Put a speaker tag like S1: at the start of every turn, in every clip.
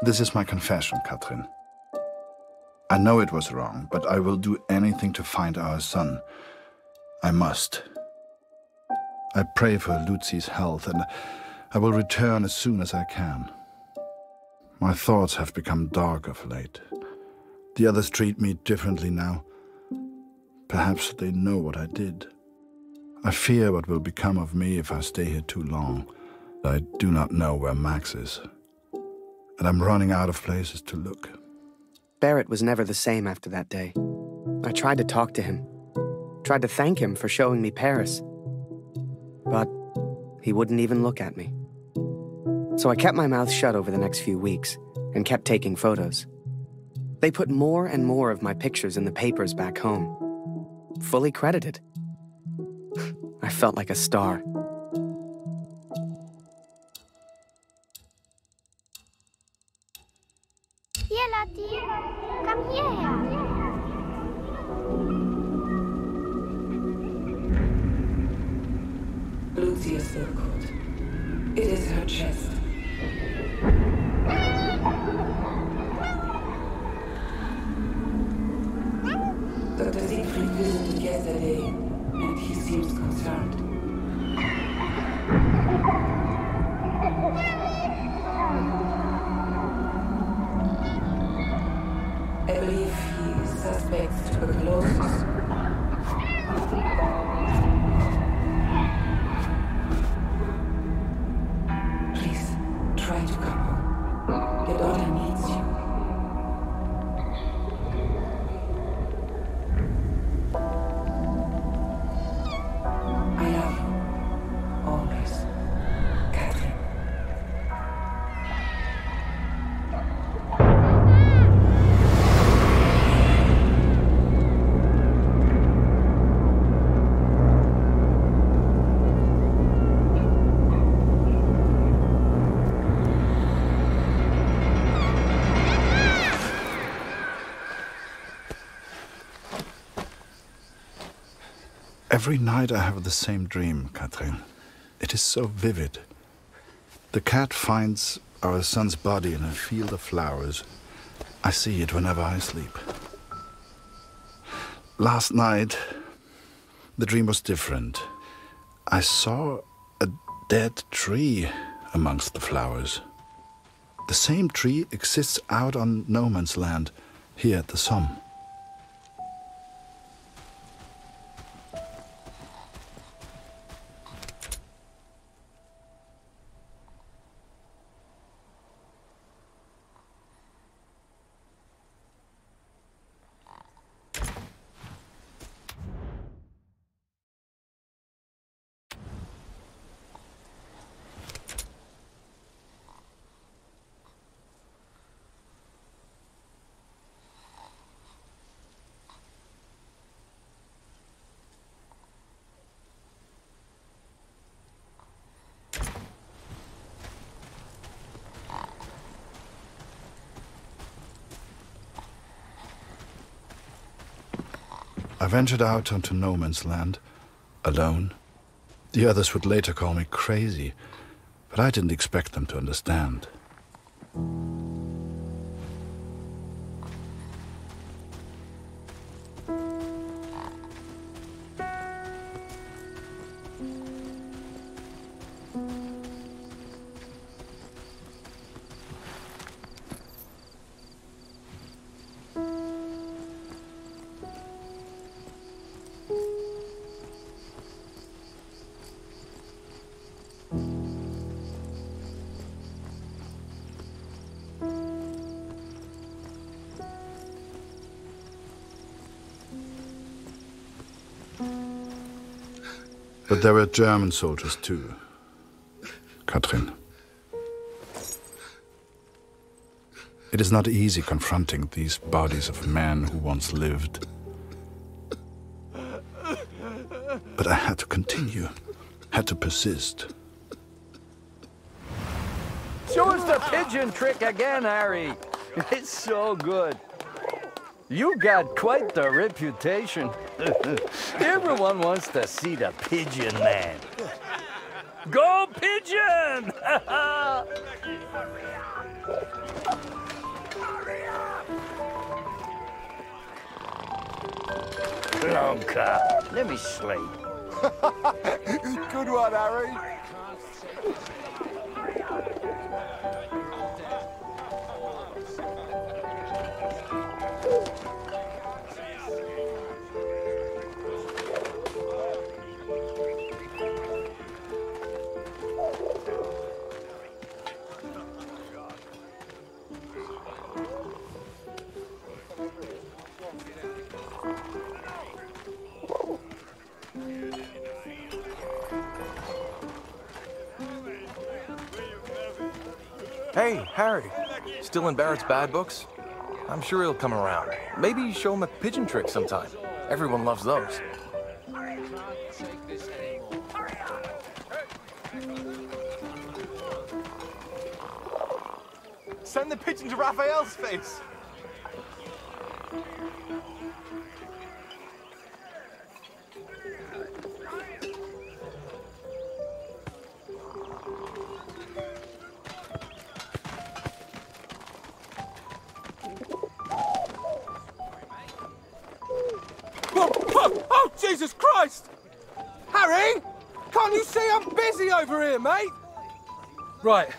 S1: This is my confession, Katrin. I know it was wrong, but I will do anything to find our son. I must. I pray for Lucy's health, and I will return as soon as I can. My thoughts have become dark of late. The others treat me differently now. Perhaps they know what I did. I fear what will become of me if I stay here too long. I do not know where Max is, and I'm running out of places to look.
S2: Barrett was never the same after that day. I tried to talk to him, tried to thank him for showing me Paris, but he wouldn't even look at me. So I kept my mouth shut over the next few weeks and kept taking photos. They put more and more of my pictures in the papers back home, fully credited. I felt like a star.
S3: Hier, Lottie, komm hierher.
S4: Lucy is still good. It is her chest. Dr. Siegfried visited yesterday, and he seems concerned. I believe he suspects tuberculosis. Please, try to come home. Your daughter needs you. I love you. Always. Katrin.
S1: Every night I have the same dream, Katrin. It is so vivid. The cat finds our son's body in a field of flowers. I see it whenever I sleep. Last night, the dream was different. I saw a dead tree amongst the flowers. The same tree exists out on no man's land, here at the Somme. I ventured out onto no man's land, alone. The others would later call me crazy, but I didn't expect them to understand. But there were German soldiers too, Katrin. It is not easy confronting these bodies of men who once lived. But I had to continue, had to persist.
S5: Show us the pigeon trick again, Harry. It's so good. You got quite the reputation. Everyone wants to see the pigeon man. Go pigeon! Blanca, let me slate.
S6: Good one, Harry.
S7: Hey, Harry. Still in Barrett's bad books? I'm sure he'll come around. Maybe show him a pigeon trick sometime. Everyone loves those.
S6: Send the pigeon to Raphael's face. Oh, Jesus Christ! Harry! Can't you see I'm busy over here, mate? Right,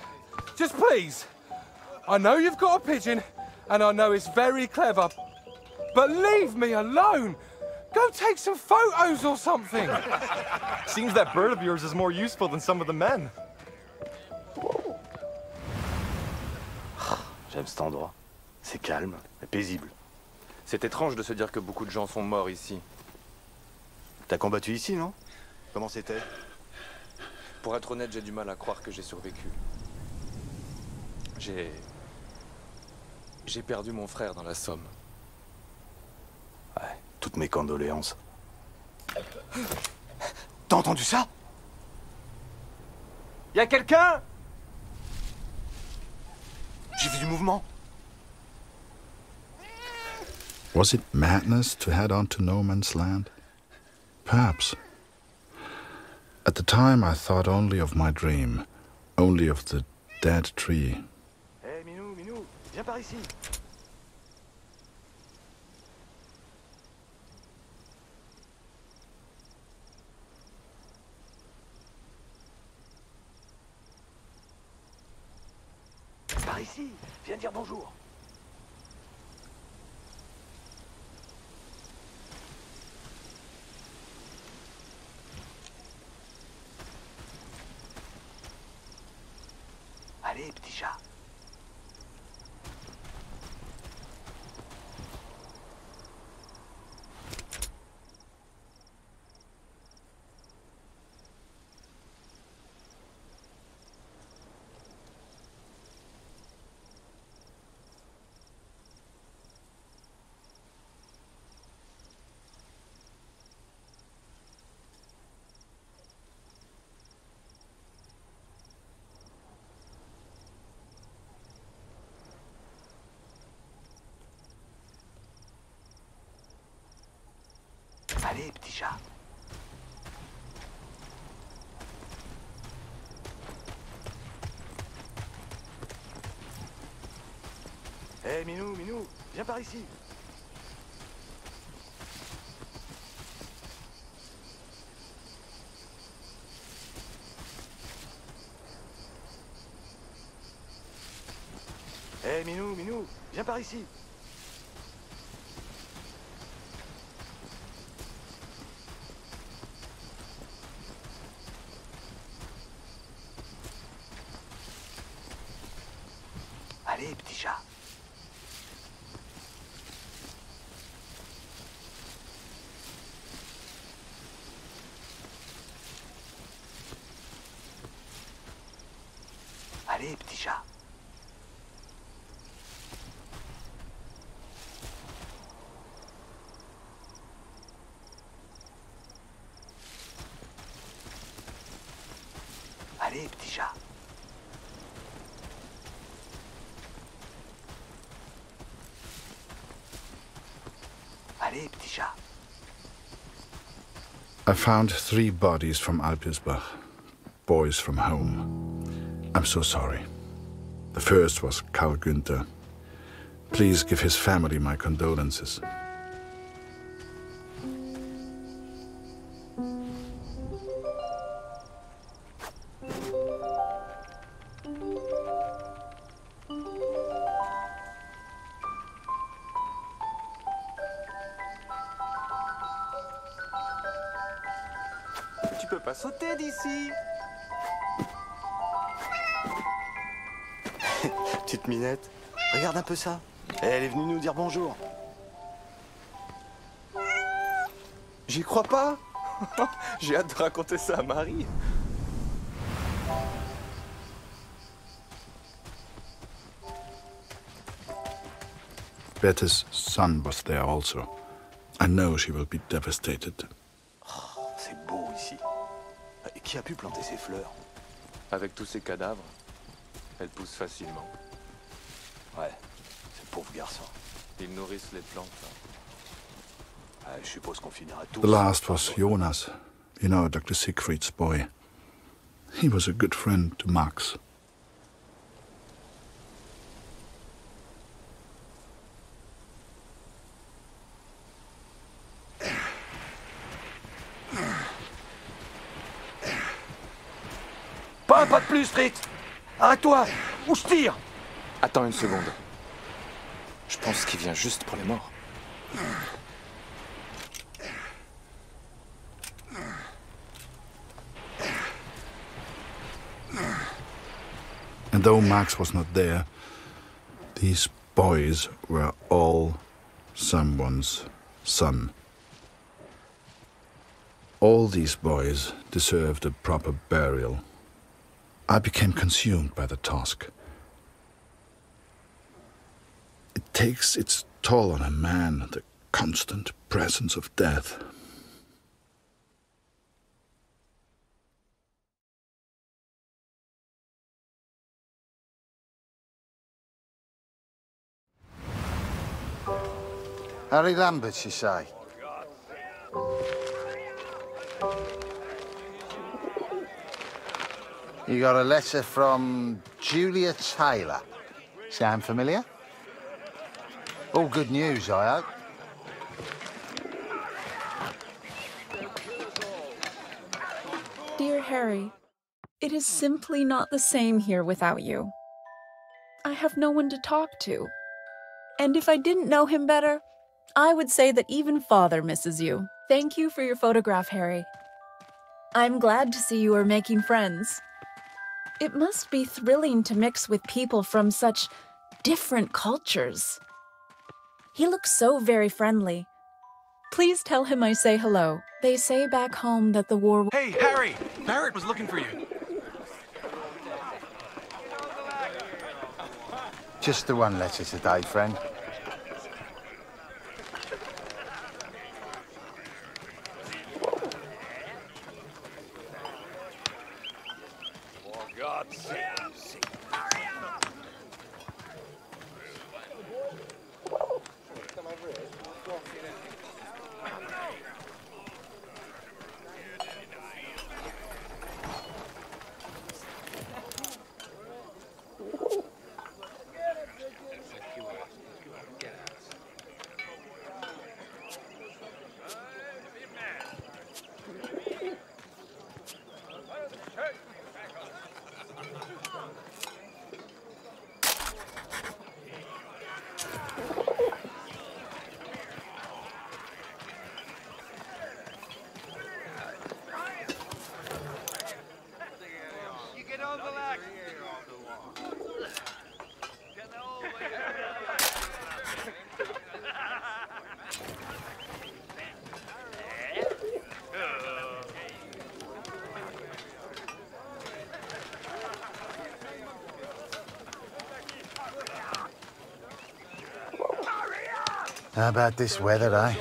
S6: just please. I know you've got a pigeon, and I know it's very clever, but leave me alone! Go take some photos or something!
S7: Seems that bird of yours is more useful than some of the men.
S8: J'aime cet endroit. C'est calme et paisible.
S7: C'est étrange de se dire que beaucoup de gens sont morts ici.
S8: T'as combattu ici, non? Comment c'était?
S7: Pour être honnête, j'ai du mal à croire que j'ai survécu. J'ai perdu mon frère dans la Somme.
S8: Ouais, toutes mes condoléances. T'as entendu ça?
S6: Y'a quelqu'un?
S8: J'ai vu du mouvement.
S1: Was it madness to head on to no man's land? Perhaps. At the time I thought only of my dream, only of the dead tree.
S8: Hé, Minou, Minou, viens par ici. Par ici, viens dire bonjour. Allez, petit chat. Allez, petit chat. Hé, Minou, Minou, viens par ici. Hé, Minou, Minou, viens par ici. Allez, petit chat. Allez, petit chat. Allez, petit chat. Allez, petit chat.
S1: I found 3 bodies from Alpirsbach, boys from home. I'm so sorry. The first was Karl Günther. Please give his family my condolences.
S8: Tu peux pas sauter d'ici. Petite minette, regarde un peu ça. Elle est venue nous dire bonjour. J'y crois pas.
S7: J'ai hâte de raconter ça à Marie.
S1: Bette's son was there also. I know she will be devastated.
S8: C'est beau ici. Et qui a pu planter ces fleurs?
S7: Avec tous ces cadavres, elles poussent facilement.
S8: Ouais, c'est le pauvre garçon.
S7: Ils nourrissent les plantes.
S8: Ouais, je suppose qu'on finira tous.
S1: The last was Jonas, you know, Dr. Siegfried's boy. He was a good friend to Max.
S5: Pas un pas de plus, Ritz. Arrête-toi, ou je tire.
S7: Attends une seconde. Je pense qu'il vient juste pour les morts.
S1: And though Max was not there, these boys were all someone's son. All these boys deserved a proper burial. I became consumed by the task. It takes its toll on a man, the constant presence of death.
S9: Harry Lambert, you say? You got a letter from Julia Taylor. Sound familiar? All good news, I hope.
S10: Dear Harry, it is simply not the same here without you. I have no one to talk to. And if I didn't know him better, I would say that even Father misses you. Thank you for your photograph, Harry. I'm glad to see you are making friends. It must be thrilling to mix with people from such different cultures. He looks so very friendly. Please tell him I say hello. They say back home that the war...
S7: Hey, Harry! Barrett was looking for you.
S9: Just the one letter today, friend. How about this weather, eh?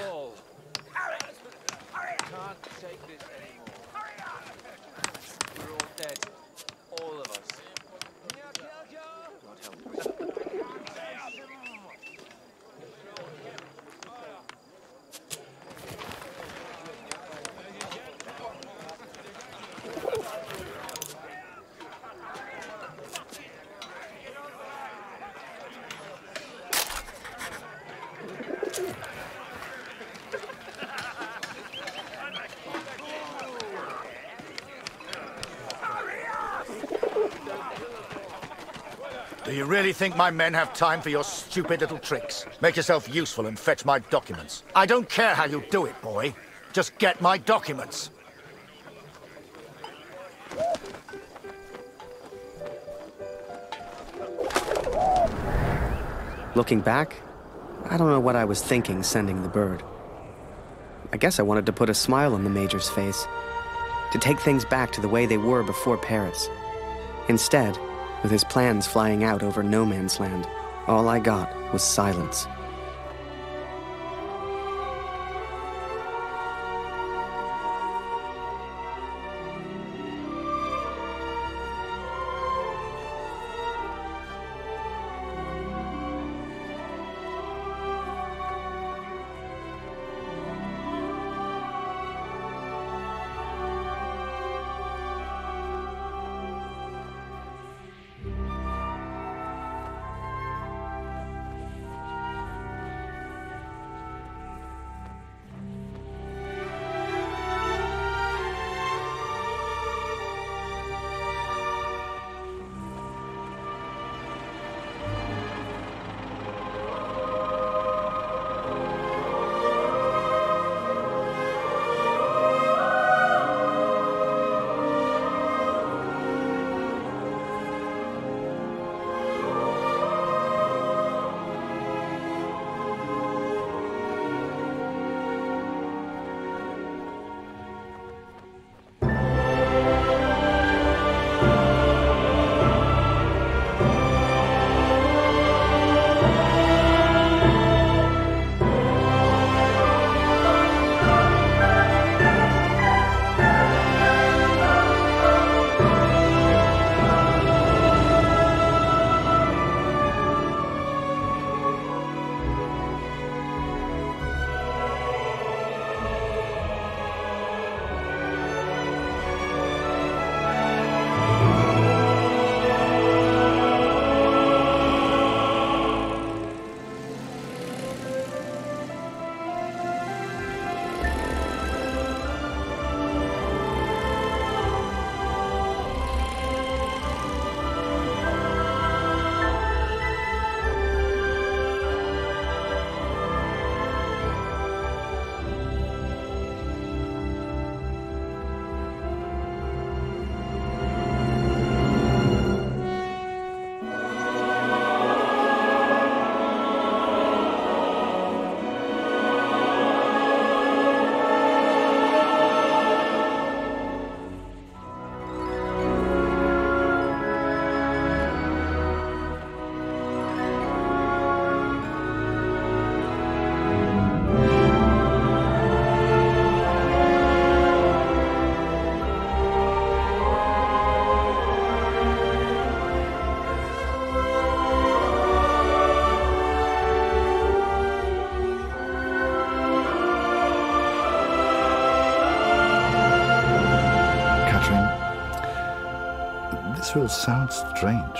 S11: Do you really think my men have time for your stupid little tricks? Make yourself useful and fetch my documents. I don't care how you do it, boy. Just get my documents.
S2: Looking back, I don't know what I was thinking sending the bird. I guess I wanted to put a smile on the Major's face, to take things back to the way they were before Paris. Instead, with his plans flying out over no man's land, all I got was silence.
S1: This will sound strange,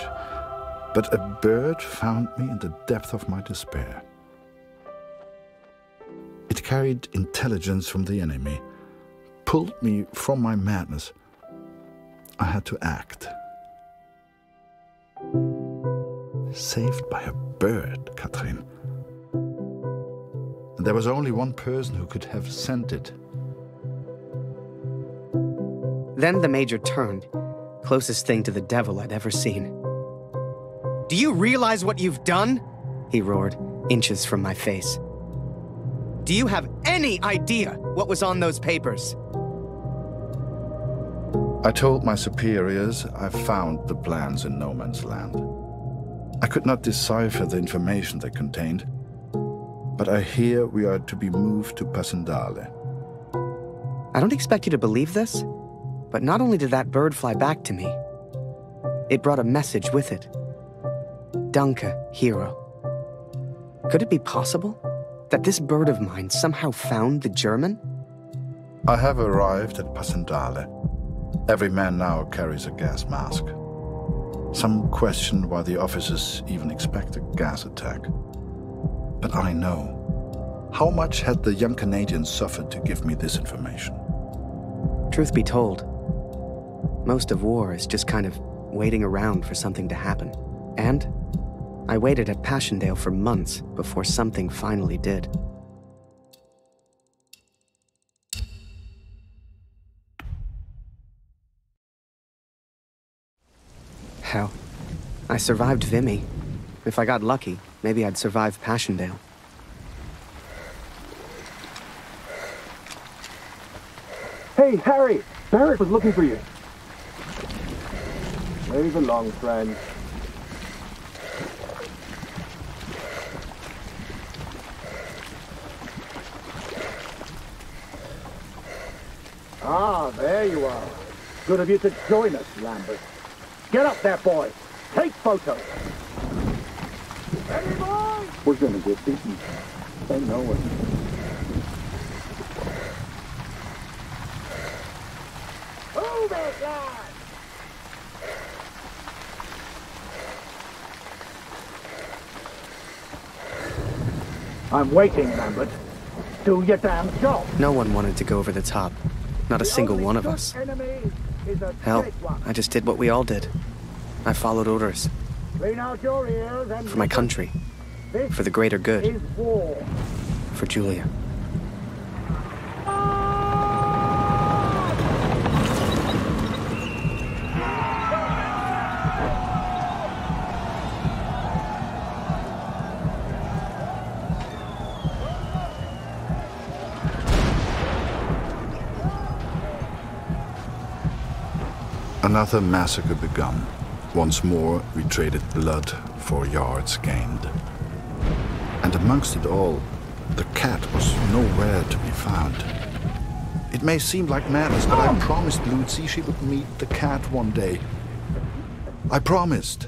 S1: but a bird found me in the depth of my despair. It carried intelligence from the enemy, pulled me from my madness. I had to act. Saved by a bird, Katrin. And there was only one person who could have sent it.
S2: Then the Major turned, closest thing to the devil I'd ever seen. "Do you realize what you've done?" he roared, inches from my face. "Do you have any idea what was on those papers?"
S1: I told my superiors I found the plans in no man's land. I could not decipher the information they contained. But I hear we are to be moved to Passendale.
S2: I don't expect you to believe this, but not only did that bird fly back to me, it brought a message with it. Danke, hero. Could it be possible that this bird of mine somehow found the German?
S1: I have arrived at Passendale. Every man now carries a gas mask. Some question why the officers even expect a gas attack. But I know. How much had the young Canadian suffered to give me this information?
S2: Truth be told, most of war is just kind of waiting around for something to happen. And I waited at Passchendaele for months before something finally did. Hell, I survived Vimy. If I got lucky, maybe I'd survive Passchendaele.
S12: Hey, Harry! Barrett was looking for you. Wave along, friend. Ah, there you are. Good of you to join us, Lambert. Get up there, boy. Take photos. Ready, boy? We're gonna get beaten. They know it. Move it, lad! I'm waiting, Lambert. Do your damn job.
S2: No one wanted to go over the top. Not a single one of us. Hell, I just did what we all did. I followed orders.
S12: Clean out your ears and
S2: for my country. For the greater good. For Julia.
S1: Another massacre begun. Once more, we traded blood for yards gained. And amongst it all, the cat was nowhere to be found. It may seem like madness, but I promised Lucy she would meet the cat one day. I promised.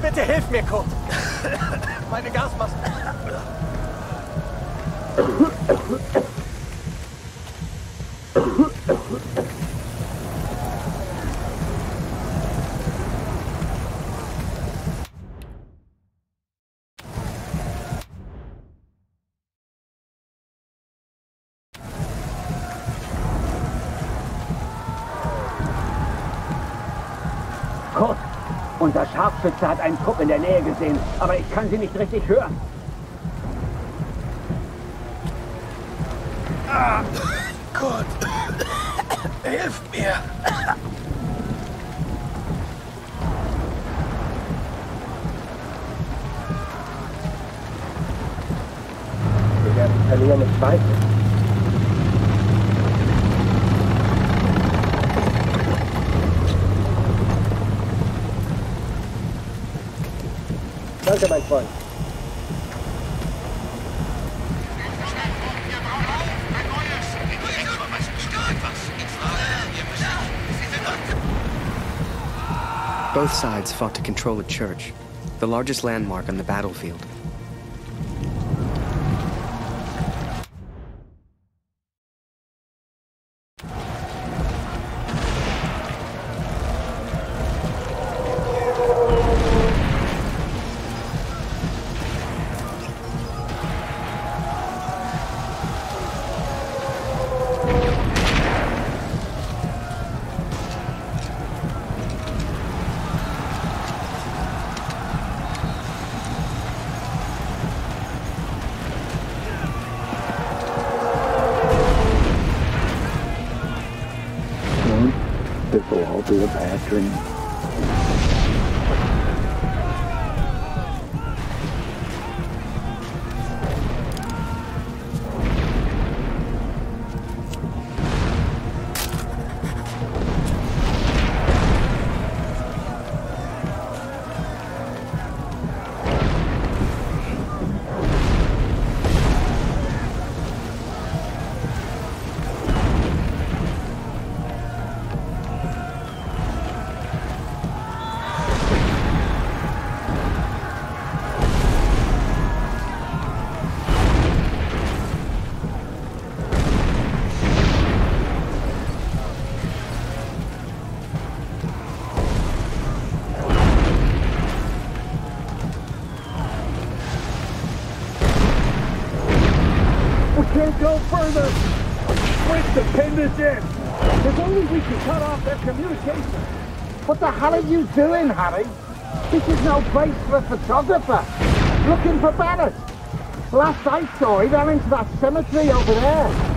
S12: Bitte hilf mir, Kurt! Meine Gasmaske! Kurt! Unser Scharfschütze hat einen Trupp in der Nähe gesehen, aber ich kann sie nicht richtig hören.
S11: Ah, Gott, hilf mir!
S12: Wir werden verlieren im Zweifel. Danke, mein Freund.
S2: Both sides fought to control a church, the largest landmark on the battlefield.
S12: This will all be a bad dream. can't go further. Switch to pin this in. If only we could cut off their communication.
S9: What the hell are you doing, Harry? This is no place for a photographer. Looking for Barrett. Last I saw, he ran into that cemetery over there.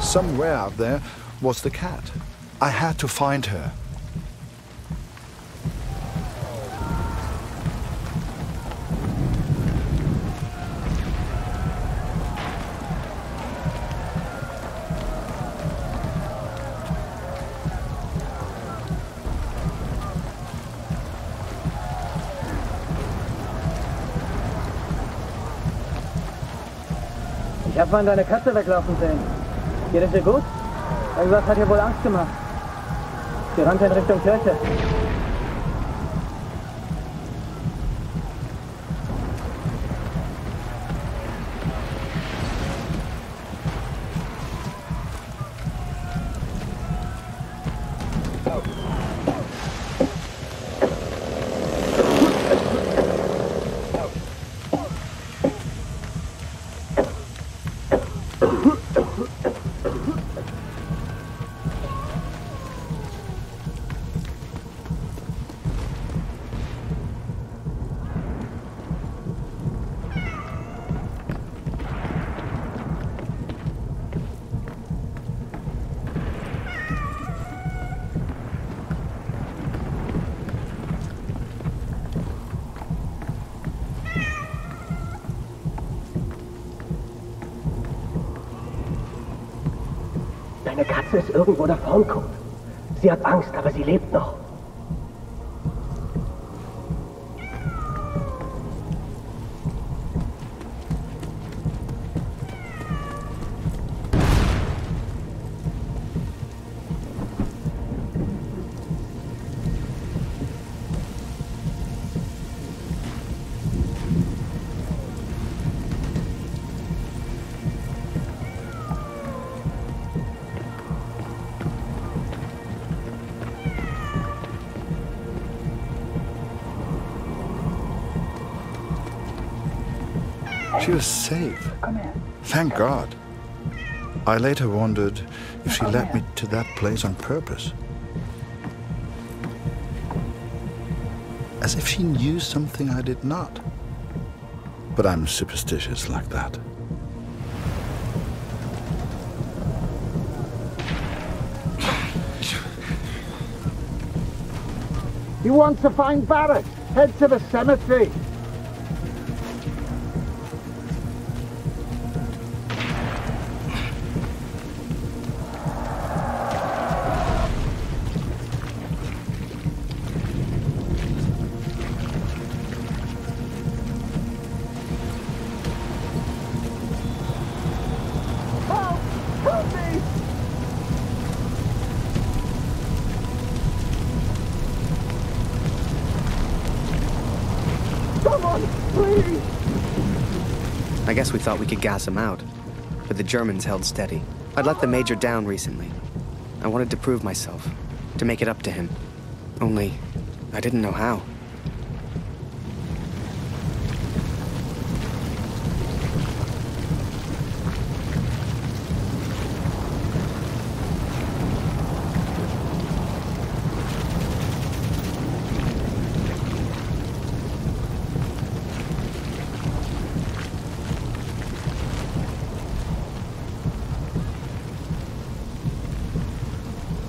S1: Somewhere out there was the cat. I had to find her.
S13: Ich hab vorhin deine Katze weglaufen sehen. Geht es dir gut? Irgendwas hat ihr wohl Angst gemacht. Sie rannte in Richtung Kirche.
S12: Deine Katze ist irgendwo da vorn, Kumpel. Sie hat Angst, aber sie lebt noch.
S1: She was safe. Thank God. I later wondered if she led me to that place on purpose. As if she knew something I did not. But I'm superstitious like that.
S9: You want to find Barrett? Head to the cemetery.
S2: I guess we thought we could gas him out, but the Germans held steady. I'd let the Major down recently. I wanted to prove myself, to make it up to him. Only, I didn't know how.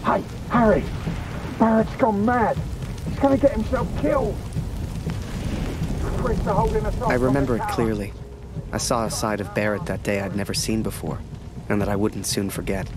S12: Hey, Harry! Barrett's gone mad. He's gonna get himself killed.
S9: twist to holding us off.
S2: I remember it clearly. I saw a side of Barrett that day I'd never seen before, and that I wouldn't soon forget.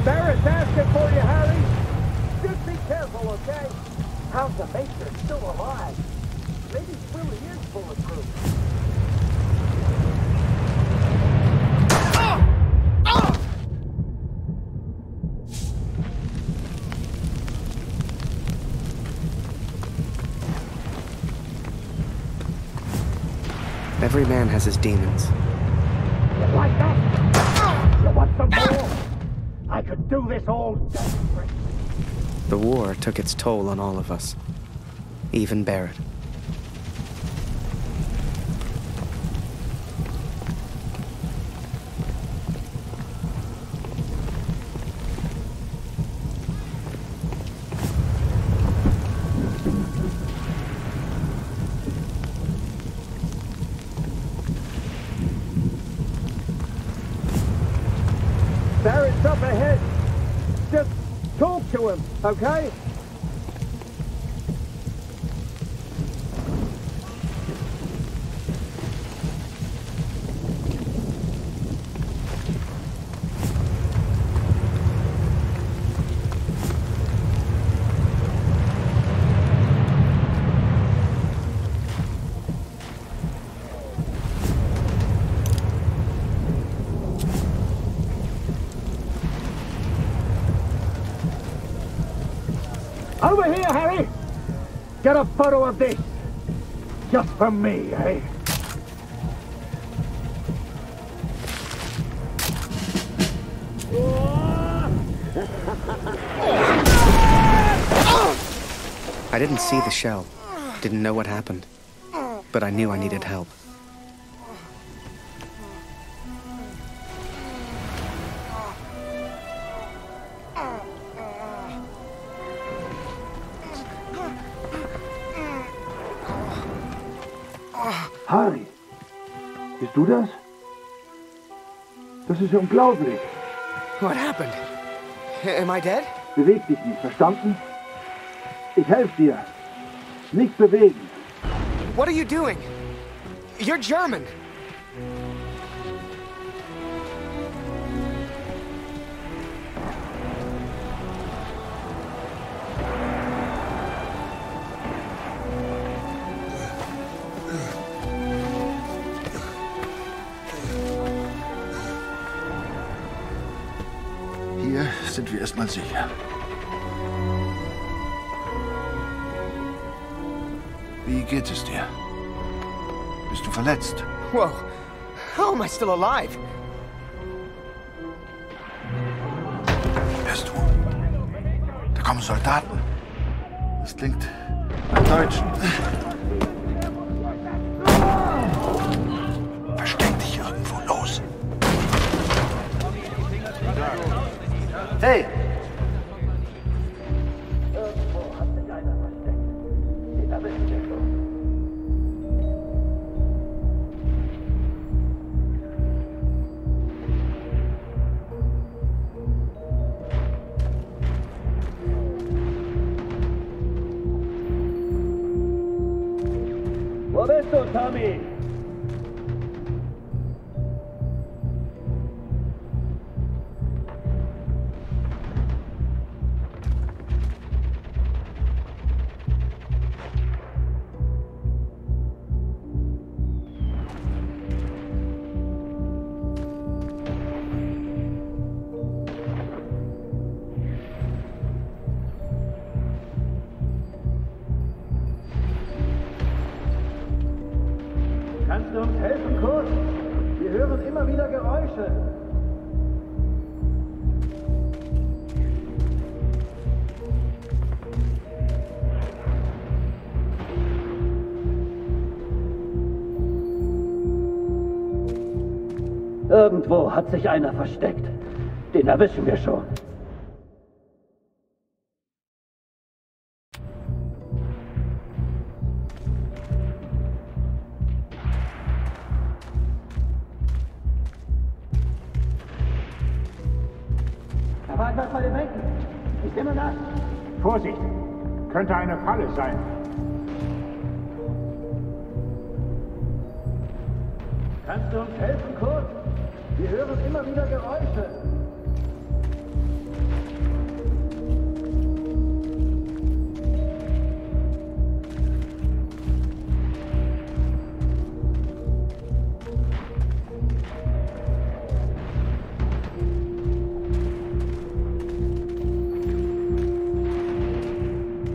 S9: Barrett's asking for you, Harry. Just be careful, okay? How's the Maester still alive? Maybe he really is bulletproof.
S2: Every man has his demons.
S9: You like that? You want some more? I could do this all day.
S2: The war took its toll on all of us. Even Barrett.
S9: Barrett's up ahead. Just talk to him, okay? Over here, Harry! Get a photo of this! Just for me, eh?
S2: I didn't see the shell, didn't know what happened, but I knew I needed help.
S12: Harry, bist du das? Das ist unglaublich.
S2: What happened? Am I dead?
S12: Beweg dich nicht, verstanden? Ich helfe dir. Nicht bewegen.
S2: What are you doing? You're German.
S1: Hier sind wir erstmal sicher. Wie geht es dir? Bist du verletzt?
S2: Whoa. How am I still alive?
S1: Hörst du? Da kommen Soldaten. Das klingt nach Deutschen. Versteck dich irgendwo los.
S9: Hey! Wo bist du, Tommy?
S13: uns helfen, Kurt? Wir hören immer wieder Geräusche. Irgendwo hat sich einer versteckt. Den erwischen wir schon. Da war etwas bei den Bänken. Ist immer das.
S12: Vorsicht! Könnte eine Falle sein.
S13: Kannst du uns helfen, Kurt? Wir hören immer wieder Geräusche.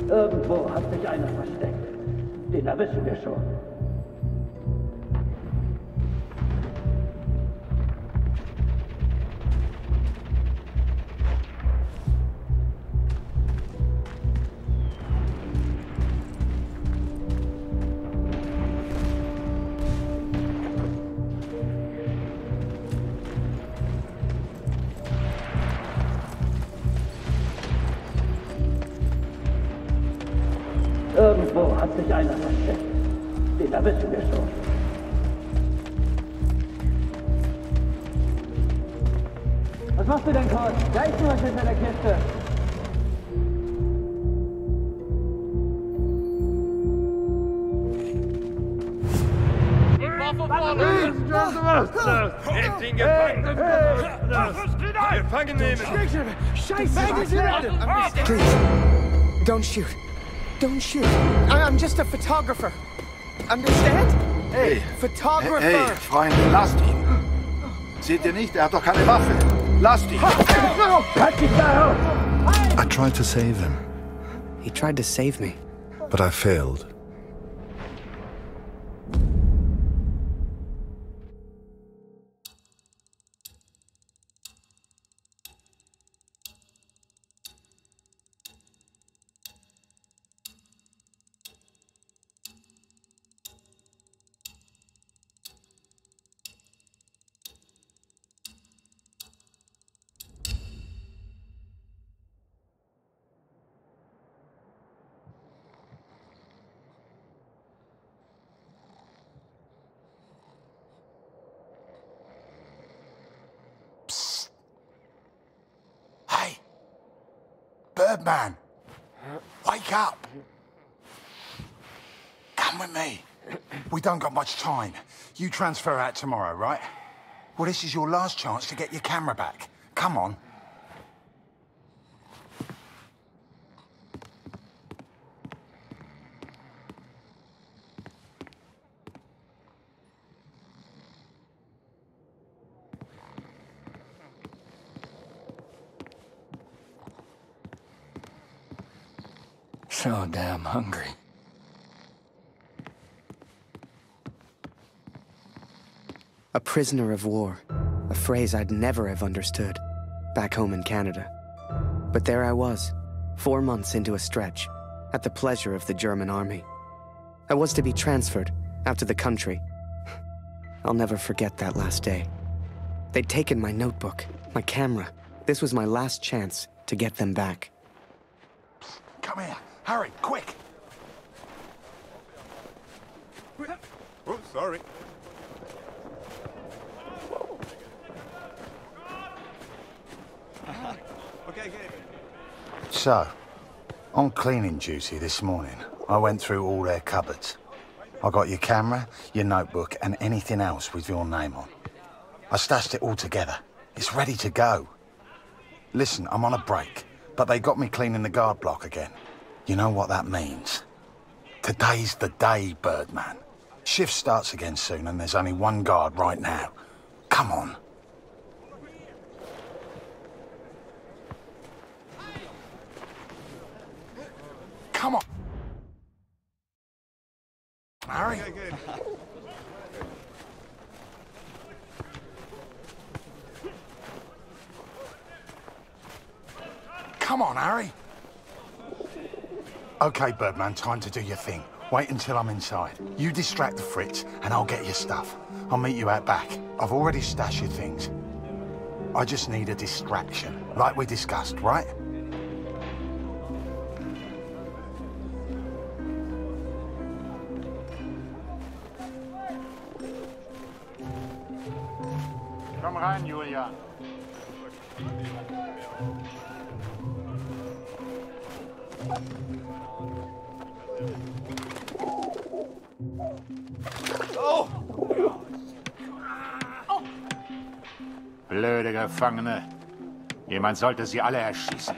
S13: Irgendwo hat sich einer versteckt. Den erwischen wir schon. Irgendwo hat sich einer versteckt. Den erwischen wir schon. Was machst du denn, Kurt? Da ist nur was hinter der Kiste.
S14: Den Gefangenen! Gefangen nehmen!
S2: Scheiße! Please, don't shoot. Don't shoot. I'm just a photographer. Understand?
S1: Hey.
S2: Photographer.
S1: Hey, Freunde, lasst ihn. Seht ihr nicht? Er hat doch keine Waffe. Lasst ihn. I tried to save him.
S2: He tried to save me.
S1: But I failed.
S11: Birdman, wake up. Come with me. We don't got much time. You transfer out tomorrow, right? Well, this is your last chance to get your camera back. Come on.
S5: So damn hungry.
S2: A prisoner of war, a phrase I'd never have understood back home in Canada. But there I was, 4 months into a stretch, at the pleasure of the German army. I was to be transferred out to the country. I'll never forget that last day. They'd taken my notebook, my camera. This was my last chance to get them back.
S11: Come here. Hurry, quick!
S14: Oh, sorry. Okay.
S11: So, on cleaning duty this morning, I went through all their cupboards. I got your camera, your notebook, and anything else with your name on. I stashed it all together. It's ready to go. Listen, I'm on a break, but they got me cleaning the guard block again. You know what that means? Today's the day, Birdman. Shift starts again soon, and there's only one guard right now. Come on. Come on. Harry. Come on, Harry. Okay, Birdman, time to do your thing. Wait until I'm inside. You distract the Fritz, and I'll get your stuff. I'll meet you out back. I've already stashed your things. I just need a distraction, like we discussed, right?
S15: Komm rein, Julia. Blöde Gefangene. Jemand sollte sie alle erschießen.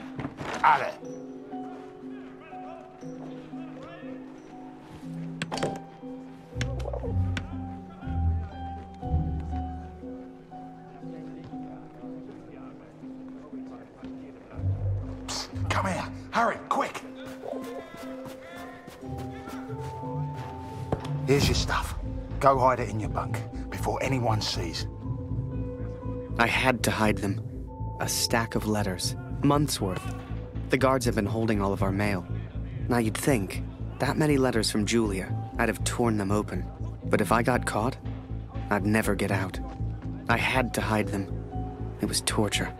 S15: Alle.
S11: Psst, come here. Hurry, quick. Here's your stuff. Go hide it in your bunk before anyone sees.
S2: I had to hide them. A stack of letters. Months' worth. The guards have been holding all of our mail. Now you'd think, that many letters from Julia, I'd have torn them open. But if I got caught, I'd never get out. I had to hide them. It was torture.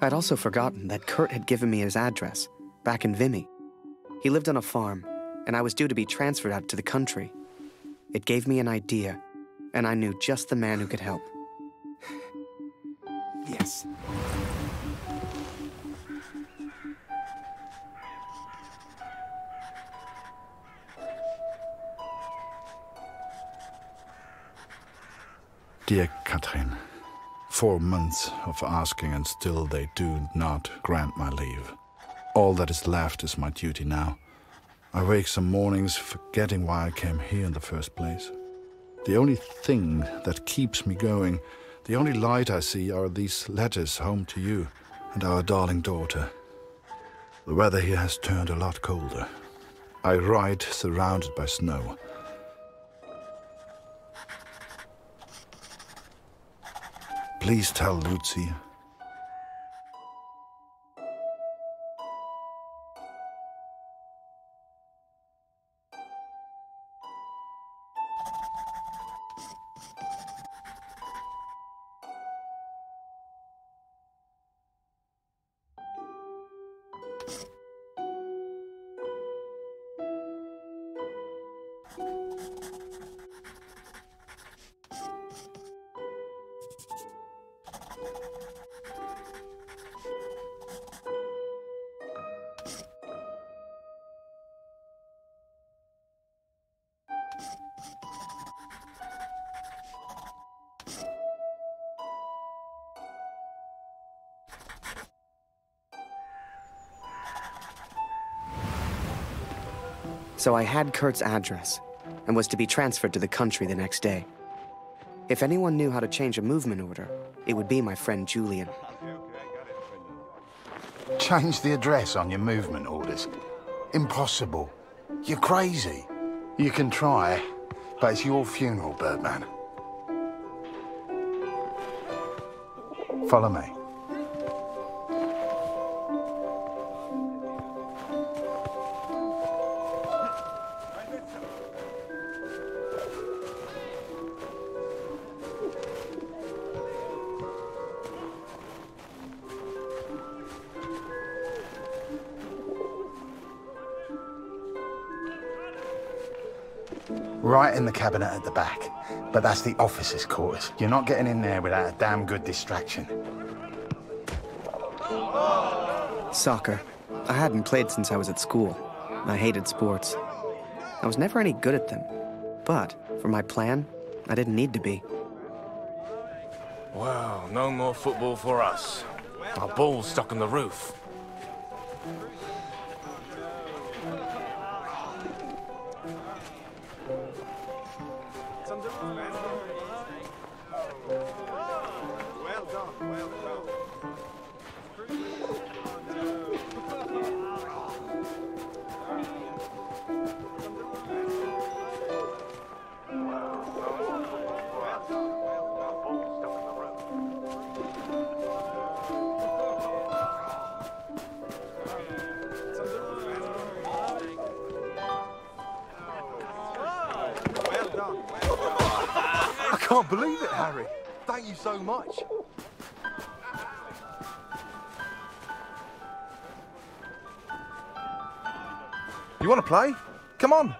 S2: I'd also forgotten that Kurt had given me his address, back in Vimy. He lived on a farm, and I was due to be transferred out to the country. It gave me an idea, and I knew just the man who could help. Yes.
S1: Dear Katrin, 4 months of asking and still they do not grant my leave. All that is left is my duty now. I wake some mornings forgetting why I came here in the first place. The only thing that keeps me going, the only light I see are these letters home to you and our darling daughter. The weather here has turned a lot colder. I ride surrounded by snow. Please tell Lucy.
S2: So I had Kurt's address, and was to be transferred to the country the next day. If anyone knew how to change a movement order, it would be my friend Julian.
S11: Change the address on your movement orders. Impossible. You're crazy. You can try, but it's your funeral, Birdman. Follow me. Right in the cabinet at the back. But that's the officers' quarters. You're not getting in there without a damn good distraction.
S2: Soccer. I hadn't played since I was at school. I hated sports. I was never any good at them. But, for my plan, I didn't need to be.
S7: Well, no more football for us. Our ball's stuck on the roof.
S6: I can't believe it, Harry. Thank you so much. You want to play? Come on.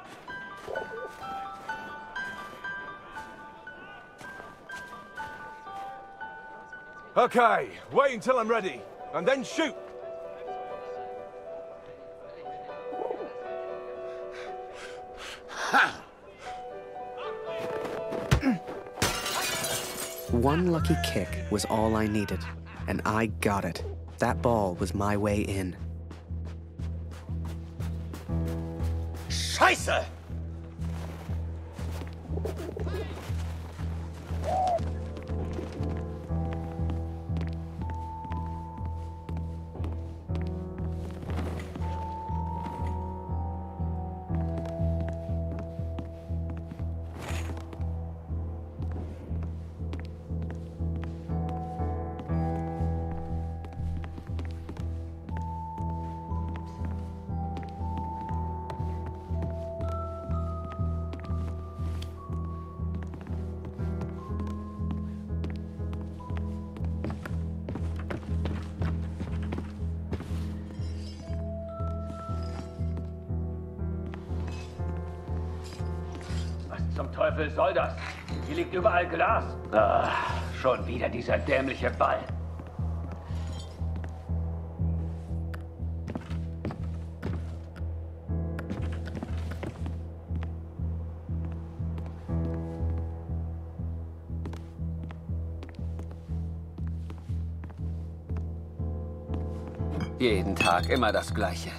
S6: Okay, wait until I'm ready, and then shoot.
S2: One lucky kick was all I needed, and I got it. That ball was my way in.
S16: Scheiße!
S17: Zum Teufel soll das? Hier liegt überall Glas. Ah, schon wieder dieser dämliche Ball.
S18: Jeden Tag immer das Gleiche.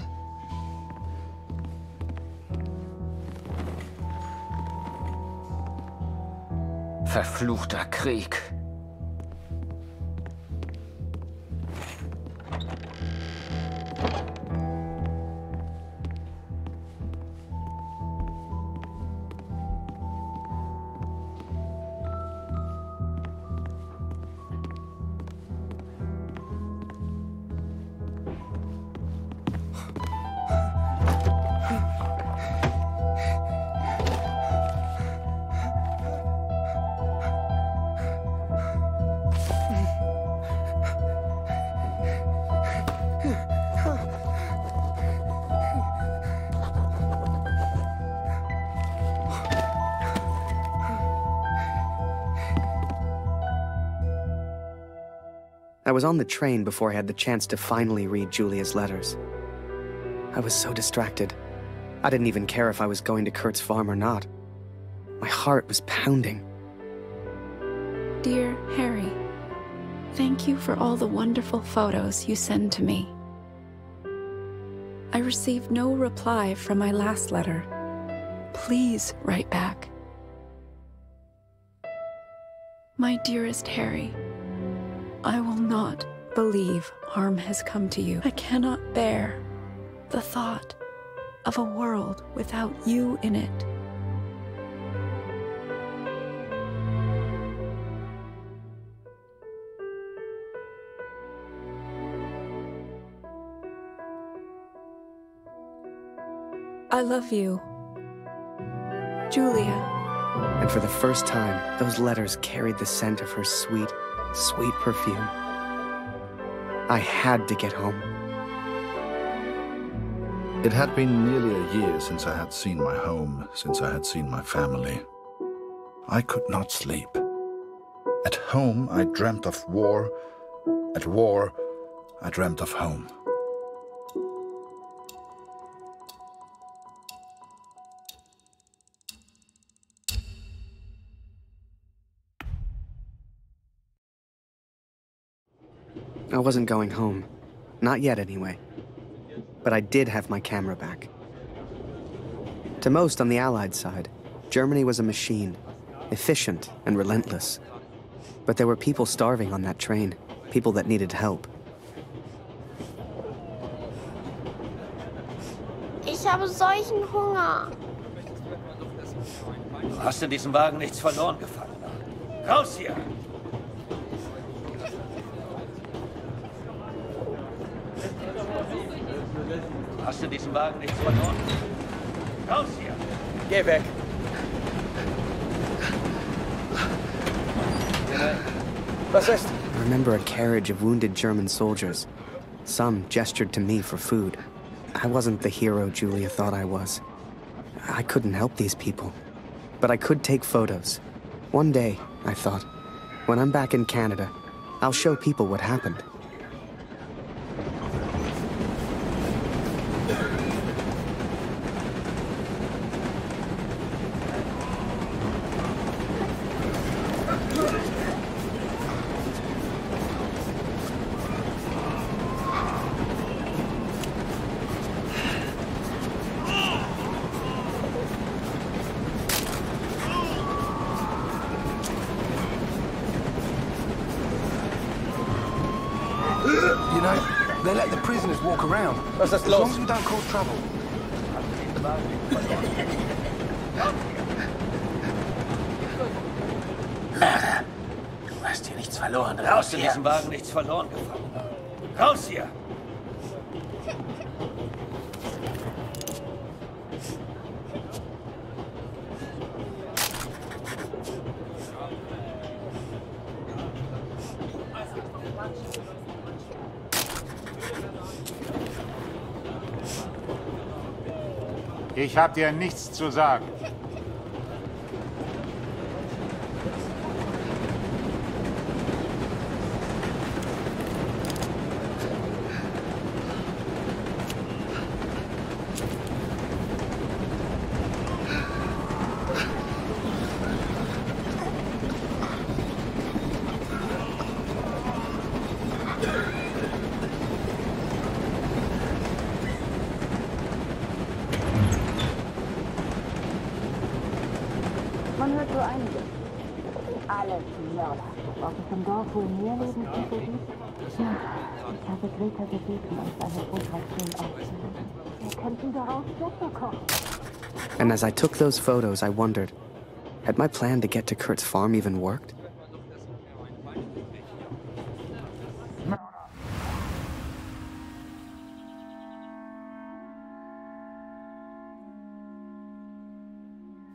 S18: Verfluchter Krieg.
S2: I was on the train before I had the chance to finally read Julia's letters. I was so distracted. I didn't even care if I was going to Kurt's farm or not. My heart was pounding.
S10: Dear Harry, thank you for all the wonderful photos you send to me. I received no reply from my last letter. Please write back. My dearest Harry, I will not believe harm has come to you. I cannot bear the thought of a world without you in it. I love you, Julia.
S2: And for the first time, those letters carried the scent of her sweet, sweet perfume. I had to get home.
S1: It had been nearly a year since I had seen my home, since I had seen my family. I could not sleep. At home, I dreamt of war. At war, I dreamt of home.
S2: I wasn't going home. Not yet, anyway. But I did have my camera back. To most on the Allied side, Germany was a machine, efficient and relentless. But there were people starving on that train, people that needed help.
S3: Ich habe solchen Hunger.
S17: Du hast in diesem Wagen nichts verloren, Gefangener. Raus hier! Du hast in diesem Wagen nichts verloren. Raus hier!
S6: Geh weg! Was ist?
S2: I remember a carriage of wounded German soldiers. Some gestured to me for food. I wasn't the hero Julia thought I was. I couldn't help these people. But I could take photos. One day, I thought, when I'm back in Canada, I'll show people what happened.
S6: You know, they let the prisoners walk around. As long as we don't cause trouble.
S17: Du hast hier nichts verloren. Raus in diesem Wagen, nichts verloren, Gefangener. Raus hier!
S15: Ich hab dir nichts zu sagen.
S16: Man hört so einiges. Alles Mörder. Aus dem Dorf, wo mehr Lebensmittel gibt? Ja, ich habe Greta gebeten, uns eine Fotoration aufzunehmen. Wir könnten daraus Suppe kochen.
S2: And as I took those photos, I wondered, had my plan to get to Kurt's farm even worked?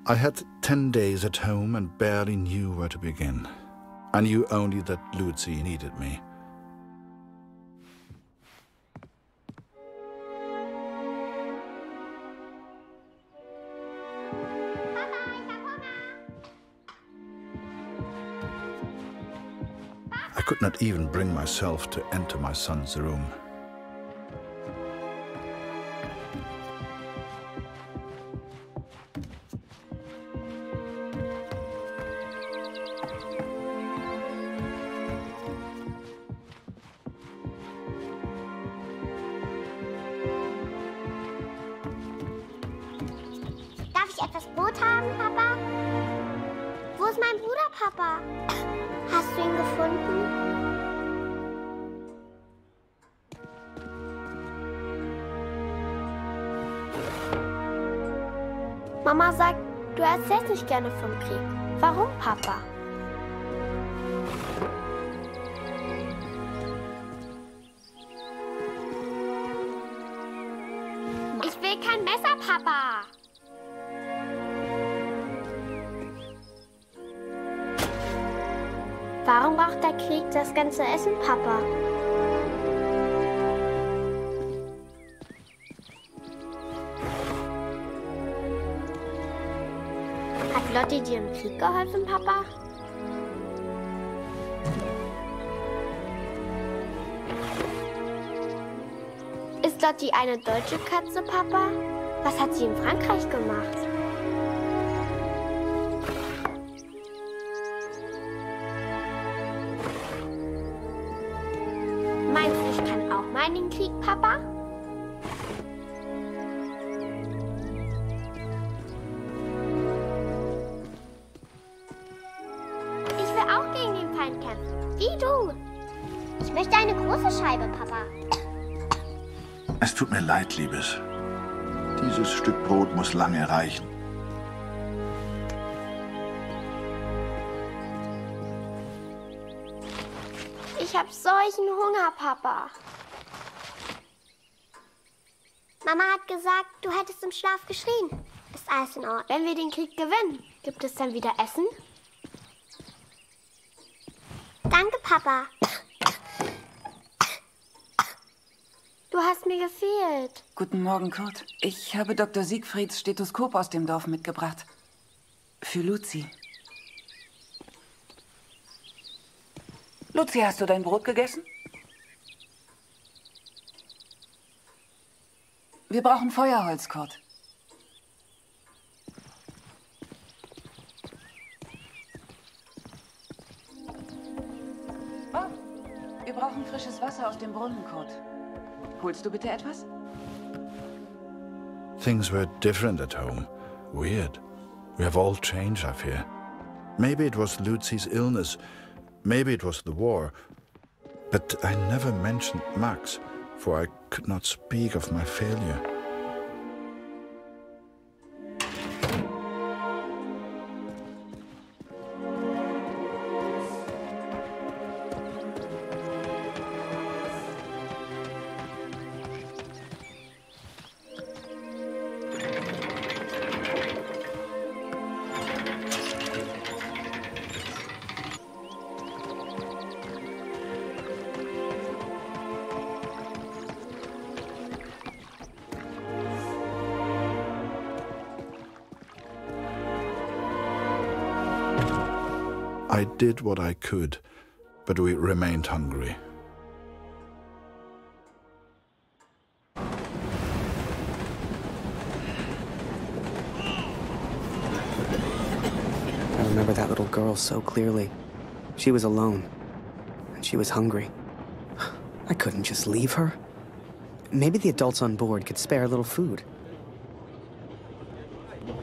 S1: I had 10 days at home and barely knew where to begin. I knew only that Lucy needed me. I could not even bring myself to enter my son's room.
S3: Darf ich etwas Brot haben, Papa? Wo ist mein Bruder, Papa? Hast du ihn gefunden? Mama sagt, du erzählst nicht gerne vom Krieg. Warum, Papa? Ich will kein Messer, Papa. Warum braucht der Krieg das ganze Essen, Papa? Hat Lotti dir im Krieg geholfen, Papa? Ist Lotti eine deutsche Katze, Papa? Was hat sie in Frankreich gemacht? Meinst du, ich kann auch mal in den Krieg, Papa? Ich will auch gegen den Feind kämpfen. Wie du. Ich möchte eine große Scheibe, Papa.
S1: Es tut mir leid, Liebes. Dieses Stück Brot muss lange reichen.
S3: Ich hab solchen Hunger, Papa. Mama hat gesagt, du hättest im Schlaf geschrien. Ist alles in Ordnung? Wenn wir den Krieg gewinnen, gibt es dann wieder Essen? Danke, Papa. Du hast mir gefehlt.
S4: Guten Morgen, Kurt. Ich habe Dr. Siegfrieds Stethoskop aus dem Dorf mitgebracht. Für Luzi. Luzi, hast du dein Brot gegessen? Wir brauchen Feuerholz, Kurt. Oh, wir brauchen frisches Wasser aus dem Brunnen, Kurt. Holst du bitte etwas?
S1: Things were different at home. Weird. We have all changed, I fear. Maybe it was Luzi's illness. Maybe it was the war. But I never mentioned Max, for I could not speak of my failure. I did what I could, but we remained hungry.
S2: I remember that little girl so clearly. She was alone, and she was hungry. I couldn't just leave her. Maybe the adults on board could spare a little food.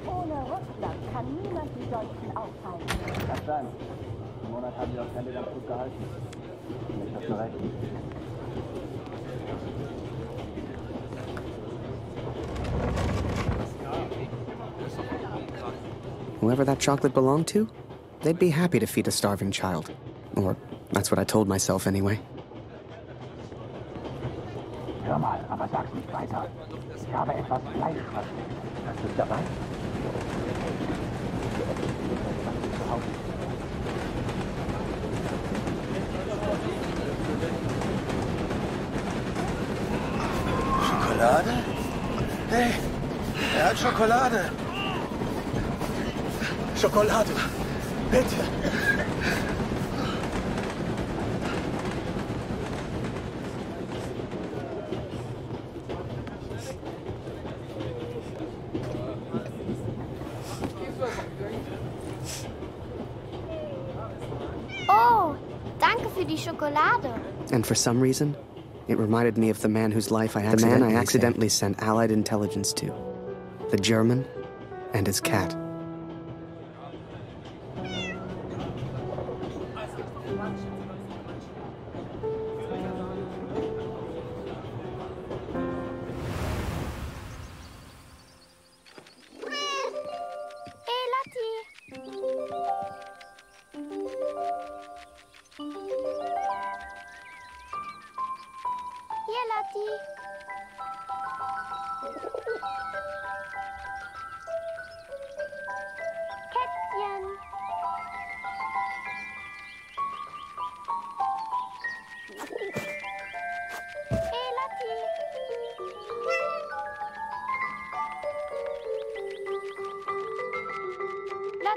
S16: Ohne Russland kann niemand die Deutschen aufhalten.
S13: Kann sein. Im Monat haben wir auch keine ganz gut gehalten. Ich hab schon recht.
S2: Whoever that chocolate belonged to, they'd be happy to feed a starving child. Or that's what I told myself anyway.
S13: Hör mal, aber sag's nicht weiter. Ich habe etwas Fleisch versteckt. Hast du es dabei?
S11: Schokolade? Hey, er hat Schokolade. Schokolade, bitte.
S3: Oh, danke für die Schokolade.
S2: And for some reason, it reminded me of the man whose life I accidentally sent Allied intelligence to. The German and his cat.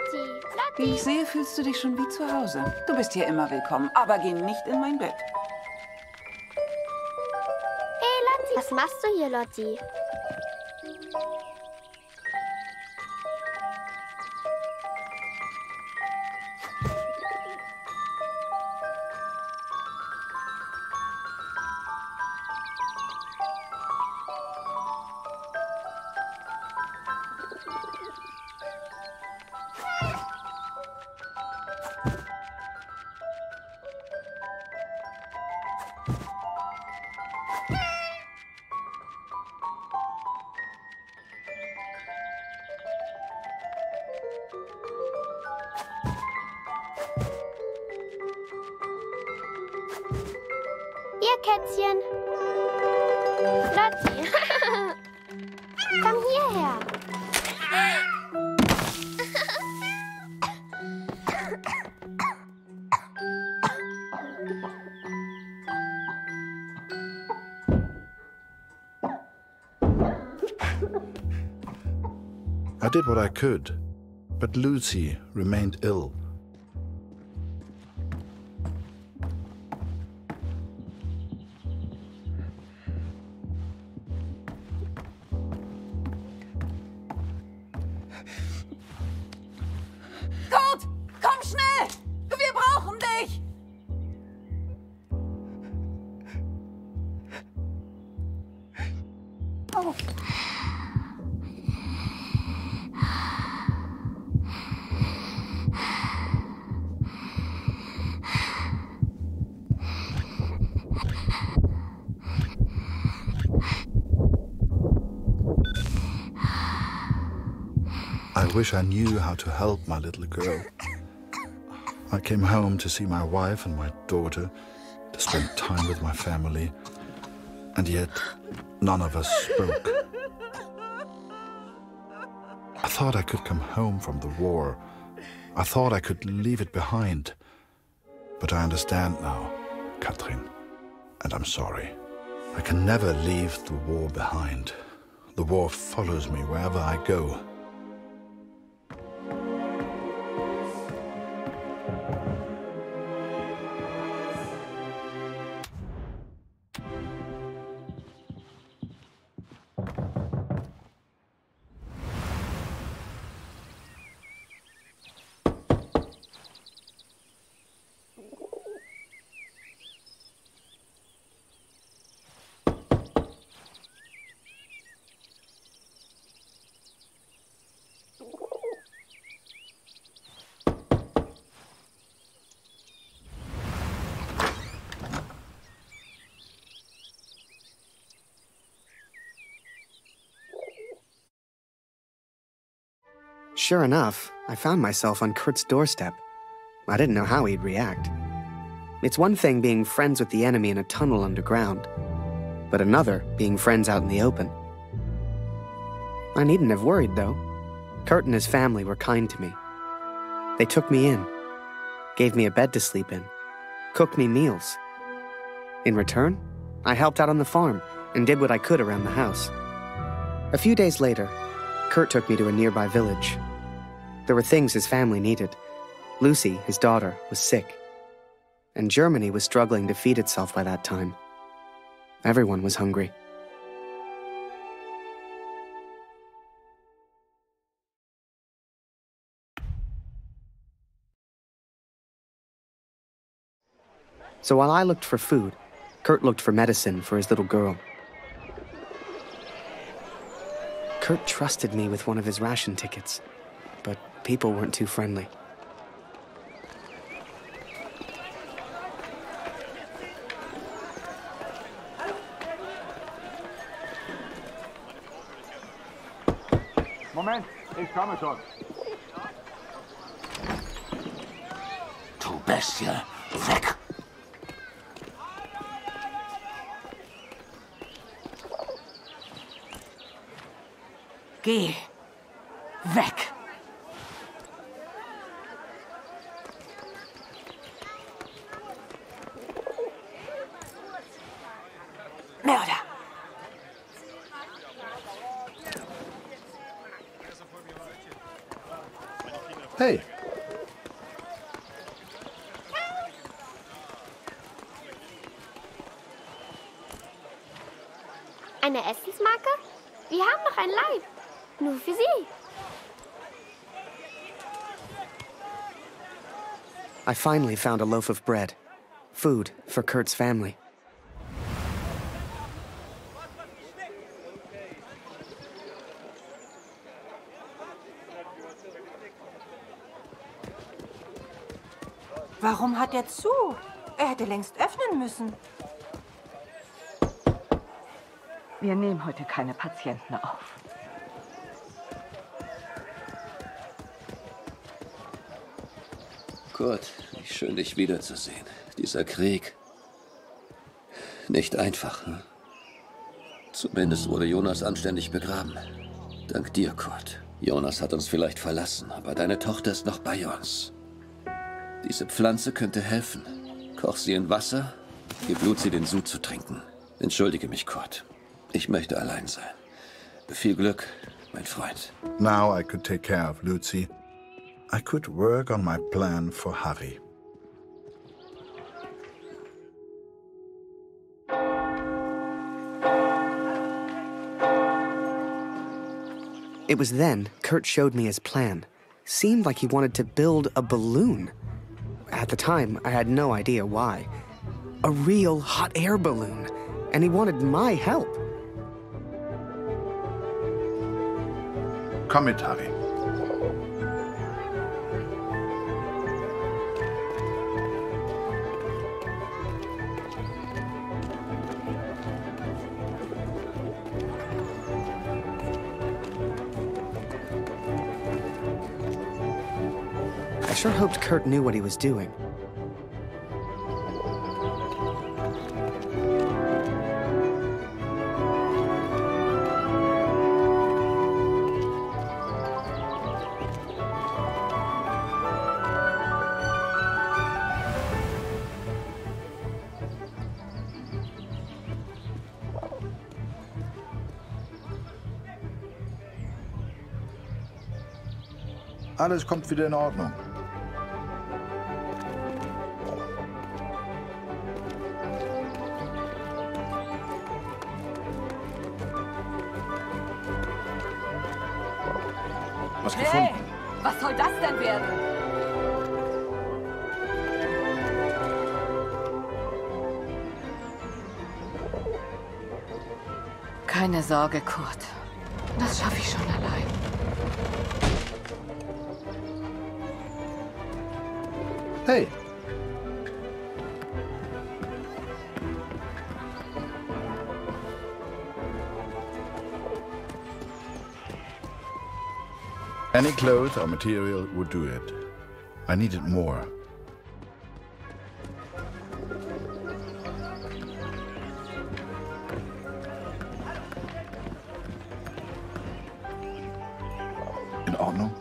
S3: Lotti!
S4: Wie ich sehe, fühlst du dich schon wie zu Hause. Du bist hier immer willkommen, aber geh nicht in mein Bett.
S3: Hey, Lotti! Was machst du hier, Lotti? Ihr Kätzchen. Lotti. Komm hierher.
S1: I did what I could, but Lucy remained ill.
S4: Kurt, komm schnell! Wir brauchen dich! Oh.
S1: I wish I knew how to help my little girl. I came home to see my wife and my daughter, to spend time with my family, and yet none of us spoke. I thought I could come home from the war. I thought I could leave it behind. But I understand now, Katrin, and I'm sorry. I can never leave the war behind. The war follows me wherever I go.
S2: Sure enough, I found myself on Kurt's doorstep. I didn't know how he'd react. It's one thing being friends with the enemy in a tunnel underground, but another being friends out in the open. I needn't have worried, though. Kurt and his family were kind to me. They took me in, gave me a bed to sleep in, cooked me meals. In return, I helped out on the farm and did what I could around the house. A few days later, Kurt took me to a nearby village. There were things his family needed. Lucy, his daughter, was sick. And Germany was struggling to feed itself by that time. Everyone was hungry. So while I looked for food, Kurt looked for medicine for his little girl. Kurt trusted me with one of his ration tickets, but people weren't too friendly.
S15: Moment, ich komme schon.
S18: Du Bestie, weg!
S4: Geh weg! Mörder!
S1: Hey.
S3: Eine Essensmarke? Wir haben noch ein Leib. Nur für Sie.
S2: I finally found a loaf of bread. Food for Kurt's family.
S19: Warum hat er zu? Er hätte längst öffnen müssen.
S20: Wir nehmen heute keine Patienten auf.
S21: Kurt, schön dich wiederzusehen. Dieser Krieg. Nicht einfach, hm? Zumindest wurde Jonas anständig begraben. Dank dir, Kurt. Jonas hat uns vielleicht verlassen, aber deine Tochter ist noch bei uns. Diese Pflanze könnte helfen. Koch sie in Wasser, gib Luzi den Sud zu trinken. Entschuldige mich, Kurt. Ich möchte allein sein. Viel Glück, mein Freund.
S1: Now I could take care of Luzi. I could work on my plan for Harry.
S2: It was then Kurt showed me his plan. Seemed like he wanted to build a balloon. At the time, I had no idea why. A real hot air balloon. And he wanted my help.
S1: Komm mit, Harry.
S2: I sure hoped Kurt knew what he was doing.
S1: Alles kommt wieder in Ordnung. Was gefunden?
S20: Hey, was soll das denn werden? Keine Sorge, Kurt. Das schaffe ich schon allein.
S1: Hey. Any cloth or material would do it. I needed more. In Ordnung?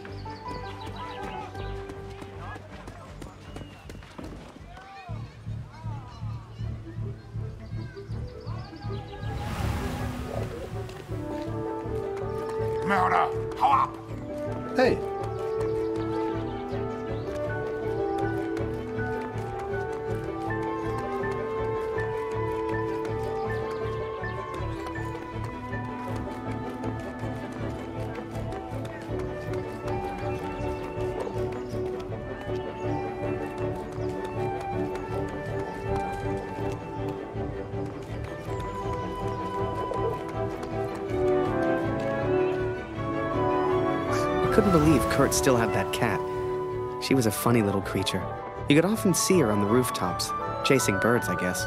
S15: Mörder, hau ab!
S1: Hey.
S2: I couldn't believe Kurt still had that cat. She was a funny little creature. You could often see her on the rooftops, chasing birds, I guess.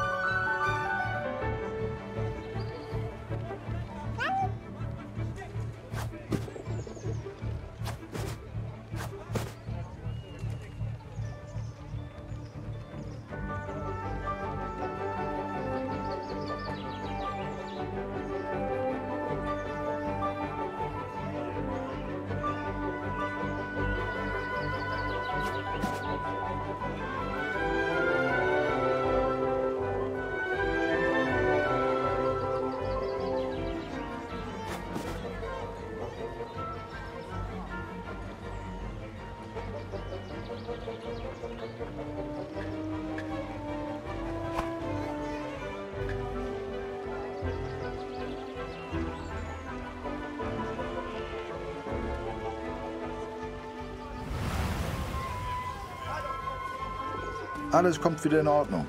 S1: Alles kommt wieder in Ordnung.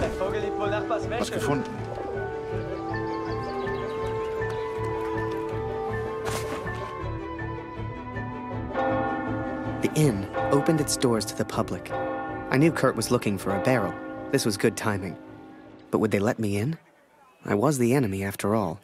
S13: Der Vogel liebt wohl Nachbars Wäsche.
S1: Was gefunden?
S2: The inn opened its doors to the public. I knew Kurt was looking for a barrel. This was good timing. But would they let me in? I was the enemy after all.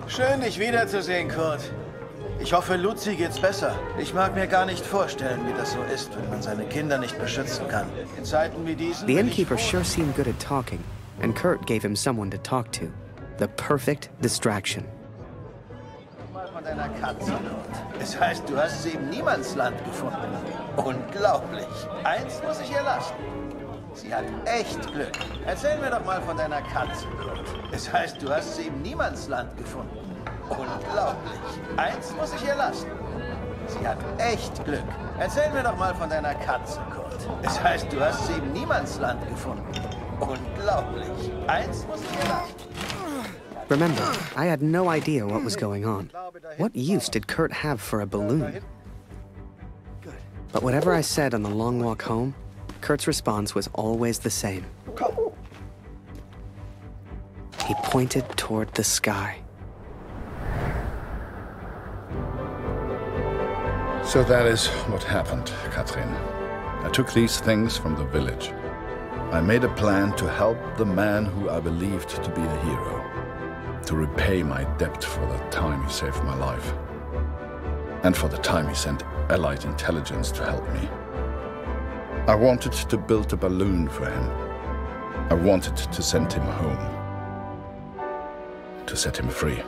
S8: Schön, dich wiederzusehen, Kurt. Ich hoffe, Luzi geht's besser. Ich mag mir gar nicht vorstellen, wie das so ist, wenn man seine Kinder nicht beschützen kann. In Zeiten wie diesen...
S2: The innkeeper sure seemed good at talking, and Kurt gave him someone to talk to. The perfect distraction.
S8: Mal von deiner Katze, Kurt. Es heißt, du hast sie im Niemandsland gefunden. Unglaublich. Eins muss ich ihr lassen. Sie hat echt Glück. Erzähl mir doch mal von deiner Katze, Kurt. Es heißt, du hast sie im Niemandsland gefunden. Unglaublich. Eins muss ich ihr lassen. Sie hat echt Glück. Erzähl mir doch mal von deiner Katze, Kurt. Es heißt, du hast sie im Niemandsland gefunden. Unglaublich. Eins muss ich ihr lassen.
S2: Remember, I had no idea what was going on. What use did Kurt have for a balloon? But whatever I said on the long walk home, Kurt's response was always the same. He pointed toward the sky.
S1: So that is what happened, Katrin. I took these things from the village. I made a plan to help the man who I believed to be a hero, to repay my debt for the time he saved my life, and for the time he sent Allied intelligence to help me. I wanted to build a balloon for him. I wanted to send him home, to set him free.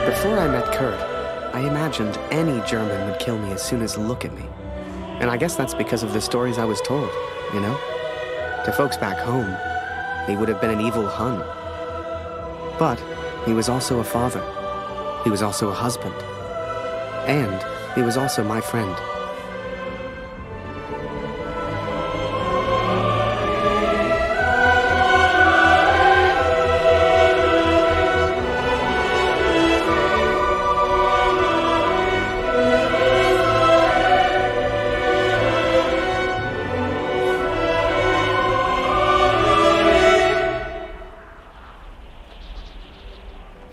S2: Before I met Kurt, I imagined any German would kill me as soon as look at me. And I guess that's because of the stories I was told, you know? To folks back home, he would have been an evil Hun. But he was also a father. He was also a husband. And he was also my friend.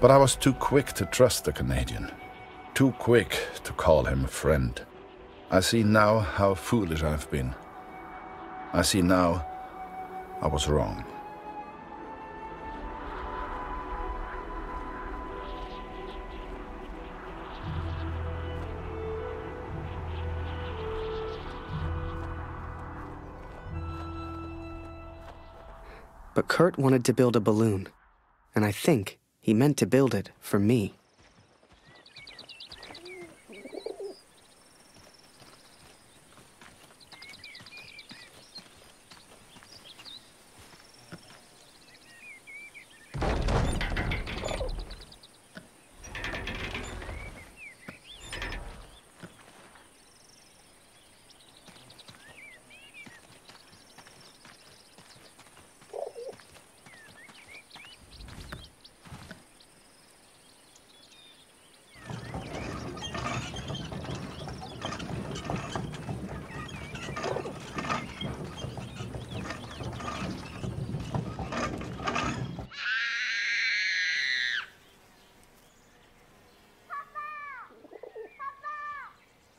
S1: But I was too quick to trust the Canadian, too quick to call him a friend. I see now how foolish I've been. I see now I was wrong.
S2: But Kurt wanted to build a balloon, and I think he meant to build it for me.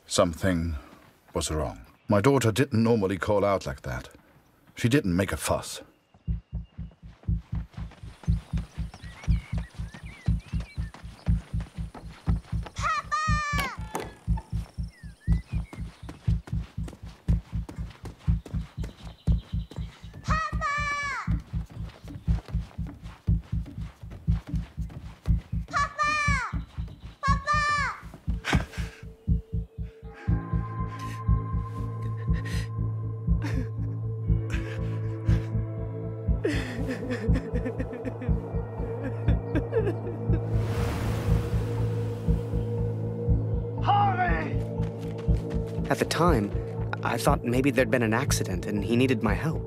S1: Something was wrong. My daughter didn't normally call out like that. She didn't make a fuss.
S2: At the time, I thought maybe there'd been an accident and he needed my help.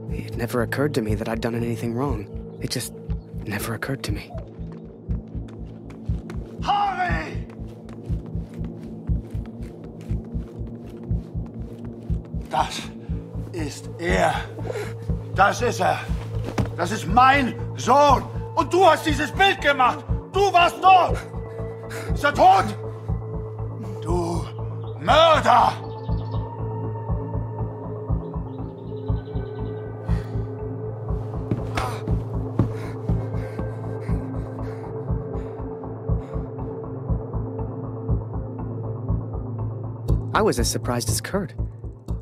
S2: It never occurred to me that I'd done anything wrong. It just never occurred to me.
S11: Harry! Das ist er. Das ist er. Das ist mein Sohn. Und du hast dieses Bild gemacht. Du warst dort. Ist er tot? Du Mörder!
S2: I was as surprised as Kurt.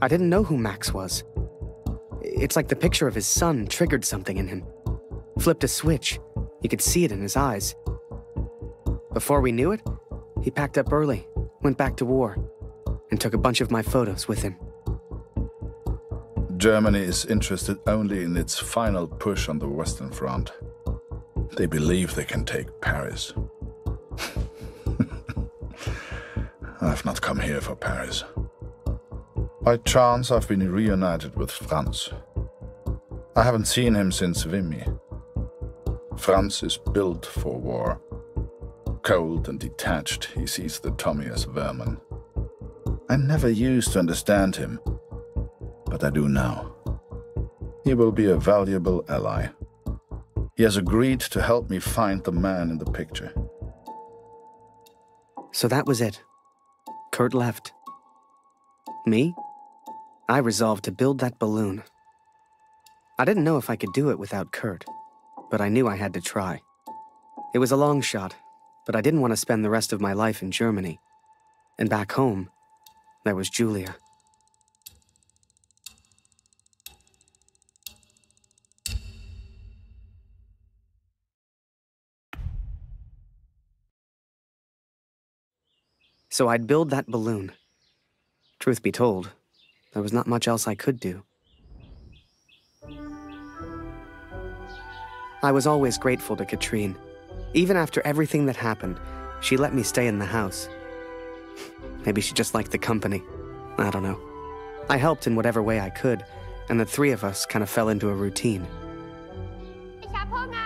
S2: I didn't know who Max was. It's like the picture of his son triggered something in him. Flipped a switch. You could see it in his eyes. Before we knew it, he packed up early, went back to war, and took a bunch of my photos with him.
S1: Germany is interested only in its final push on the Western Front. They believe they can take Paris. I've not come here for Paris. By chance, I've been reunited with Franz. I haven't seen him since Vimy. Franz is built for war. Cold and detached, he sees the Tommy as vermin. I never used to understand him, but I do now. He will be a valuable ally. He has agreed to help me find the man in the picture.
S2: So that was it. Kurt left. Me? I resolved to build that balloon. I didn't know if I could do it without Kurt, but I knew I had to try. It was a long shot, but I didn't want to spend the rest of my life in Germany. And back home, there was Julia. So I'd build that balloon. Truth be told, there was not much else I could do. I was always grateful to Katrine. Even after everything that happened, she let me stay in the house. Maybe she just liked the company. I don't know. I helped in whatever way I could, and the three of us kind of fell into a routine.
S3: Ich hab Hunger!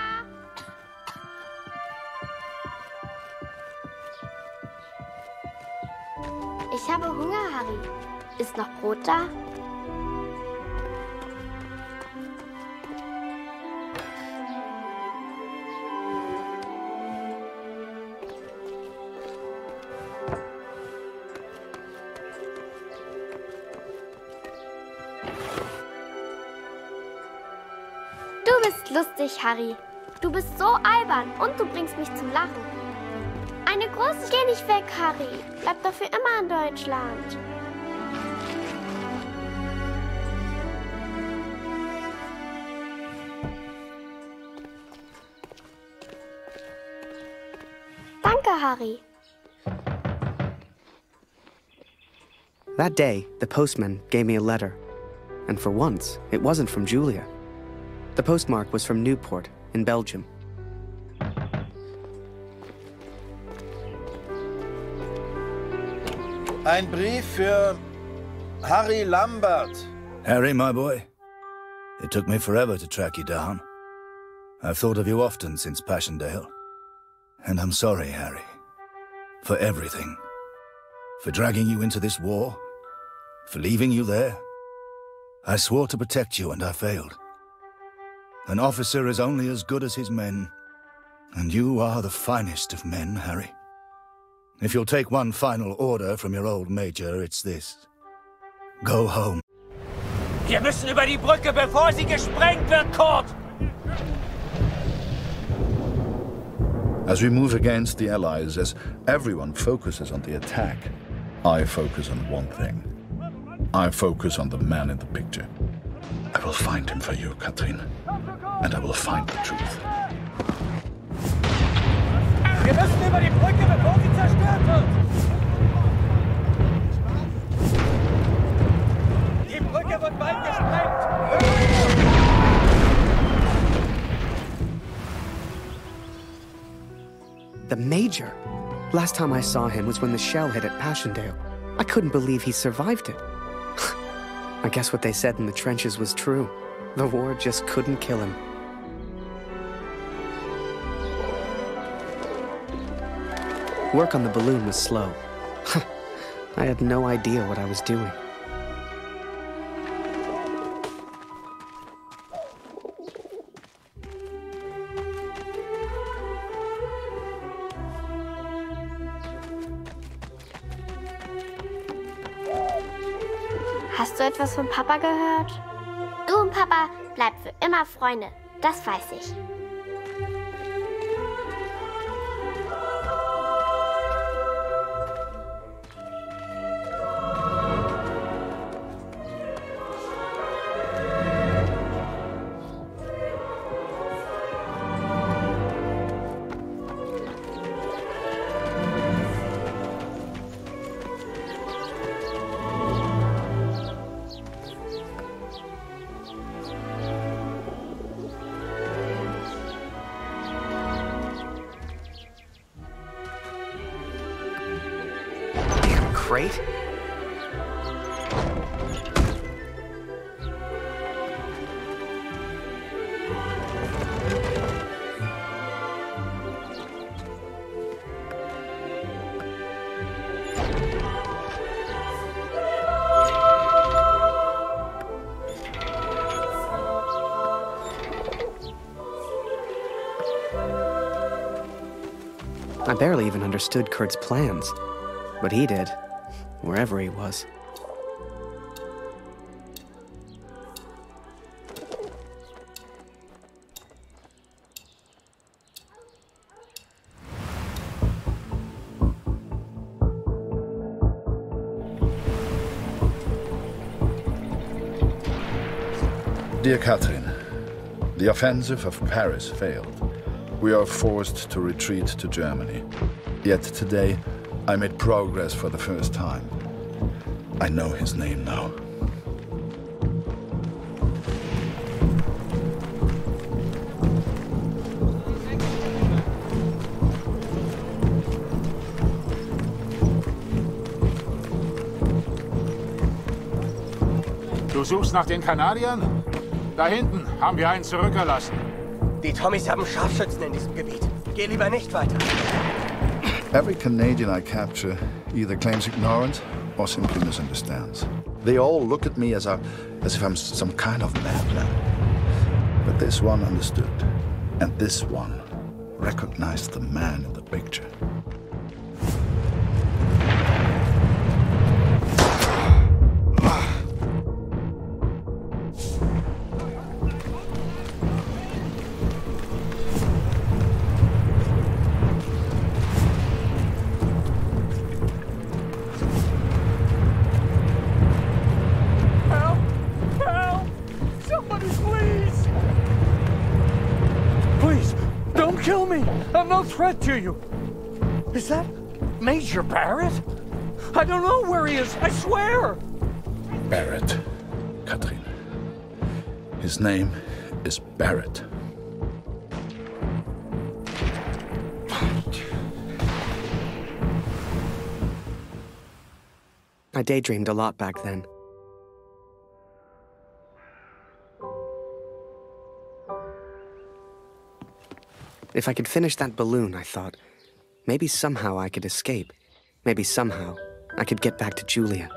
S3: Ich habe Hunger, Harry. Ist noch Brot da? Du bist lustig, Harry. Du bist so albern und du bringst mich zum Lachen. Eine große... Geh nicht weg, Harry. Bleib doch für immer in Deutschland. Danke, Harry.
S2: That day, the postman gave me a letter. And for once, it wasn't from Julia. The postmark was from Newport, in Belgium.
S8: Ein Brief für Harry Lambert.
S9: Harry, my boy. It took me forever to track you down. I've thought of you often since Passchendaele. And I'm sorry, Harry. For everything. For dragging you into this war. For leaving you there. I swore to protect you and I failed. An officer is only as good as his men. And you are the finest of men, Harry. If you'll take one final order from your old major, it's this. Go home.
S17: Wir müssen über die Brücke, bevor sie gesprengt wird, Kurt!
S1: As we move against the Allies, as everyone focuses on the attack, I focus on one thing. I focus on the man in the picture. I will find him for you, Katrin. And I will find the truth.
S17: Wir müssen über die Brücke, bevor sie zerstört wird! Die Brücke wird bald gesprengt!
S2: The Major? Last time I saw him was when the shell hit at Passchendaele. I couldn't believe he survived it. I guess what they said in the trenches was true. The war just couldn't kill him. Work on the balloon was slow. I had no idea what I was doing.
S3: Hast du etwas von Papa gehört? Du und Papa bleibt für immer Freunde, das weiß ich.
S2: Crate? I barely even understood Kurt's plans, but he did. Wherever he was.
S1: Dear Katrin, the offensive of Paris failed. We are forced to retreat to Germany. Yet today, I made progress for the first time. I know his name now.
S15: Du suchst nach den Kanadiern? Da hinten haben wir einen zurückgelassen.
S17: Die Tommys haben Scharfschützen in diesem Gebiet. Geh lieber nicht weiter.
S1: Every Canadian I capture either claims ignorance or simply misunderstands. They all look at me as if I'm some kind of madman. But this one understood, and this one recognized the man in the picture.
S5: Kill me! I'm no threat to you! Is that Major Barrett? I don't know where he is, I swear!
S1: Barrett, Katrin. His name is Barrett.
S2: I daydreamed a lot back then. If I could finish that balloon, I thought, maybe somehow I could escape. Maybe somehow I could get back to Julia.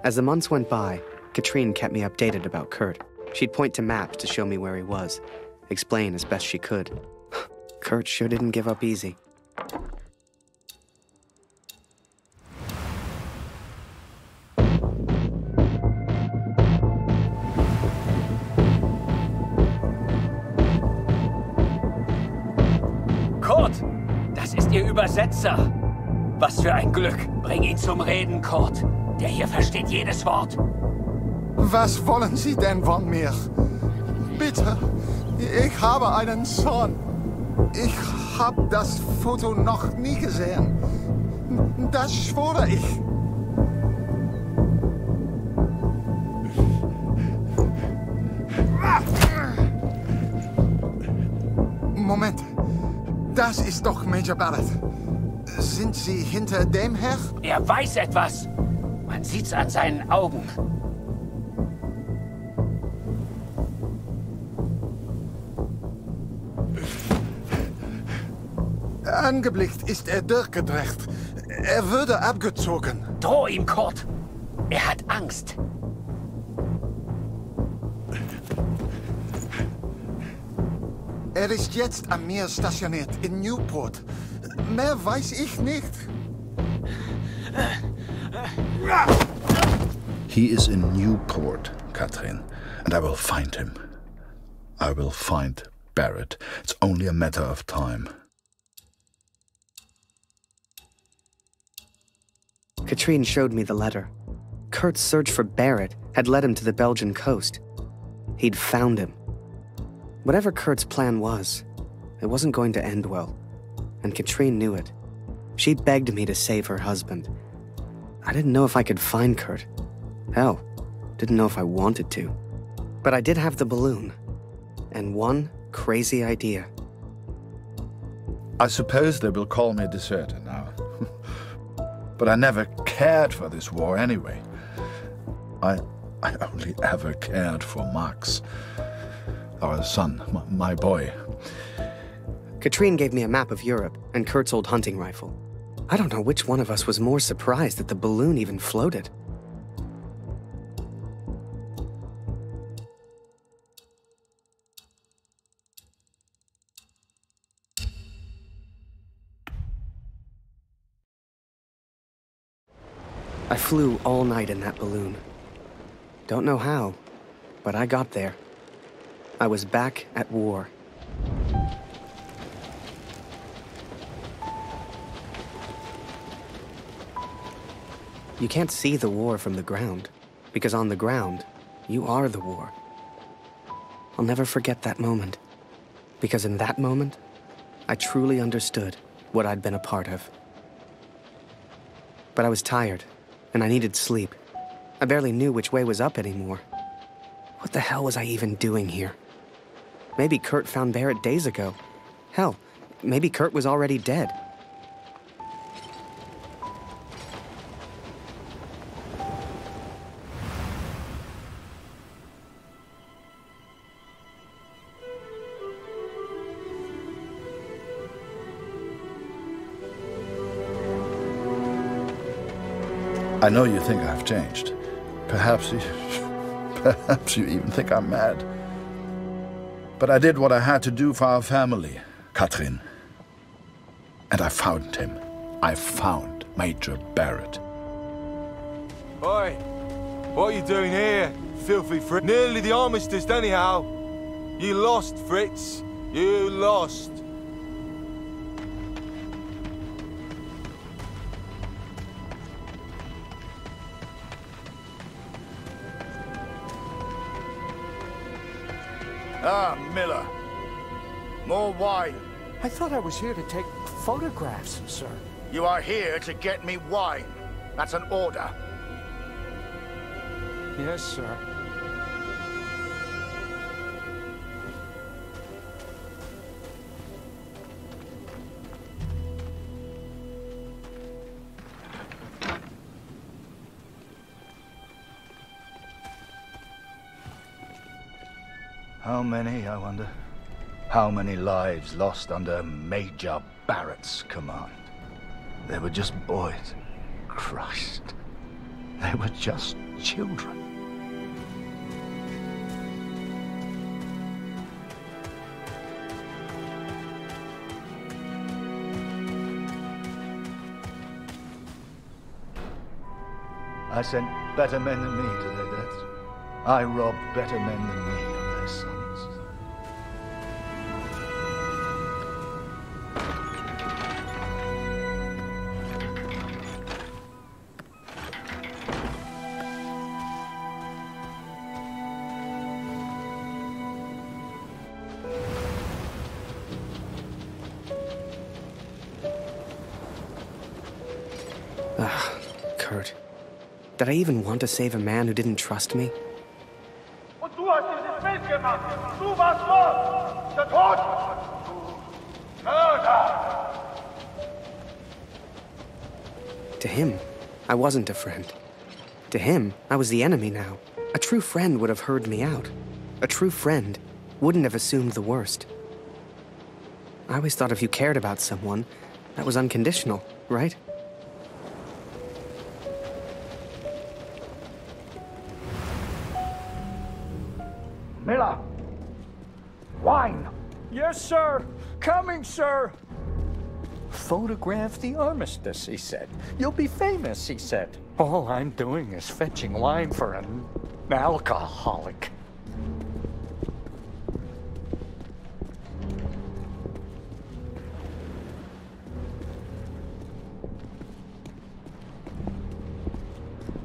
S2: As the months went by, Katrine kept me updated about Kurt. She'd point to maps to show me where he was, explain as best she could. Kurt sure didn't give up easy.
S17: Kurt, das ist Ihr Übersetzer. Was für ein Glück. Bring ihn zum Reden, Kurt. Der hier versteht jedes Wort.
S11: Was wollen Sie denn von mir? Bitte, ich habe einen Sohn. Ich habe das Foto noch nie gesehen. Das schwöre ich. Moment, das ist doch Major Barrett. Sind Sie hinter dem Herr?
S17: Er weiß etwas. Man sieht's an seinen Augen.
S11: Angeblickt ist er durchgedreht. Er würde abgezogen.
S17: Droh ihm, Kurt. Er hat Angst.
S11: Er ist jetzt am Meer stationiert, in Newport. Mehr weiß ich nicht.
S1: He is in Newport, Katrin, and I will find him. I will find Barrett. It's only a matter of time.
S2: Katrine showed me the letter. Kurt's search for Barrett had led him to the Belgian coast. He'd found him. Whatever Kurt's plan was, it wasn't going to end well, and Katrine knew it. She begged me to save her husband. I didn't know if I could find Kurt. Hell, didn't know if I wanted to. But I did have the balloon, and one crazy idea.
S1: I suppose they will call me a deserter now. But I never cared for this war anyway. I only ever cared for Max, our son, my boy.
S2: Katrine gave me a map of Europe and Kurt's old hunting rifle. I don't know which one of us was more surprised that the balloon even floated. I flew all night in that balloon. Don't know how, but I got there. I was back at war. You can't see the war from the ground, because on the ground, you are the war. I'll never forget that moment, because in that moment, I truly understood what I'd been a part of. But I was tired, and I needed sleep. I barely knew which way was up anymore. What the hell was I even doing here? Maybe Kurt found Barrett days ago. Hell, maybe Kurt was already dead.
S1: I know you think I've changed. Perhaps you even think I'm mad. But I did what I had to do for our family, Katrin. And I found him. I found Major Barrett.
S6: Oi, what are you doing here, filthy Fritz? Nearly the armistice anyhow. You lost, Fritz. You lost.
S9: Ah, Miller. More wine.
S15: I thought I was here to take photographs, sir.
S9: You are here to get me wine. That's an order.
S15: Yes, sir.
S9: How many, I wonder? How many lives lost under Major Barrett's command? They were just boys. Christ. They were just children. I sent better men than me to their deaths. I robbed better men than me of their sons.
S2: Kurt. Did I even want to save a man who didn't trust me?
S12: Und du hast dieses Bild gemacht. Du warst Mord. Der Tod. Mörder.
S2: To him, I wasn't a friend. To him, I was the enemy now. A true friend would have heard me out. A true friend wouldn't have assumed the worst. I always thought if you cared about someone, that was unconditional, right?
S15: Miller! Wine! Yes, sir! Coming, sir! Photograph the armistice, he said. You'll be famous, he said. All I'm doing is fetching wine for an alcoholic.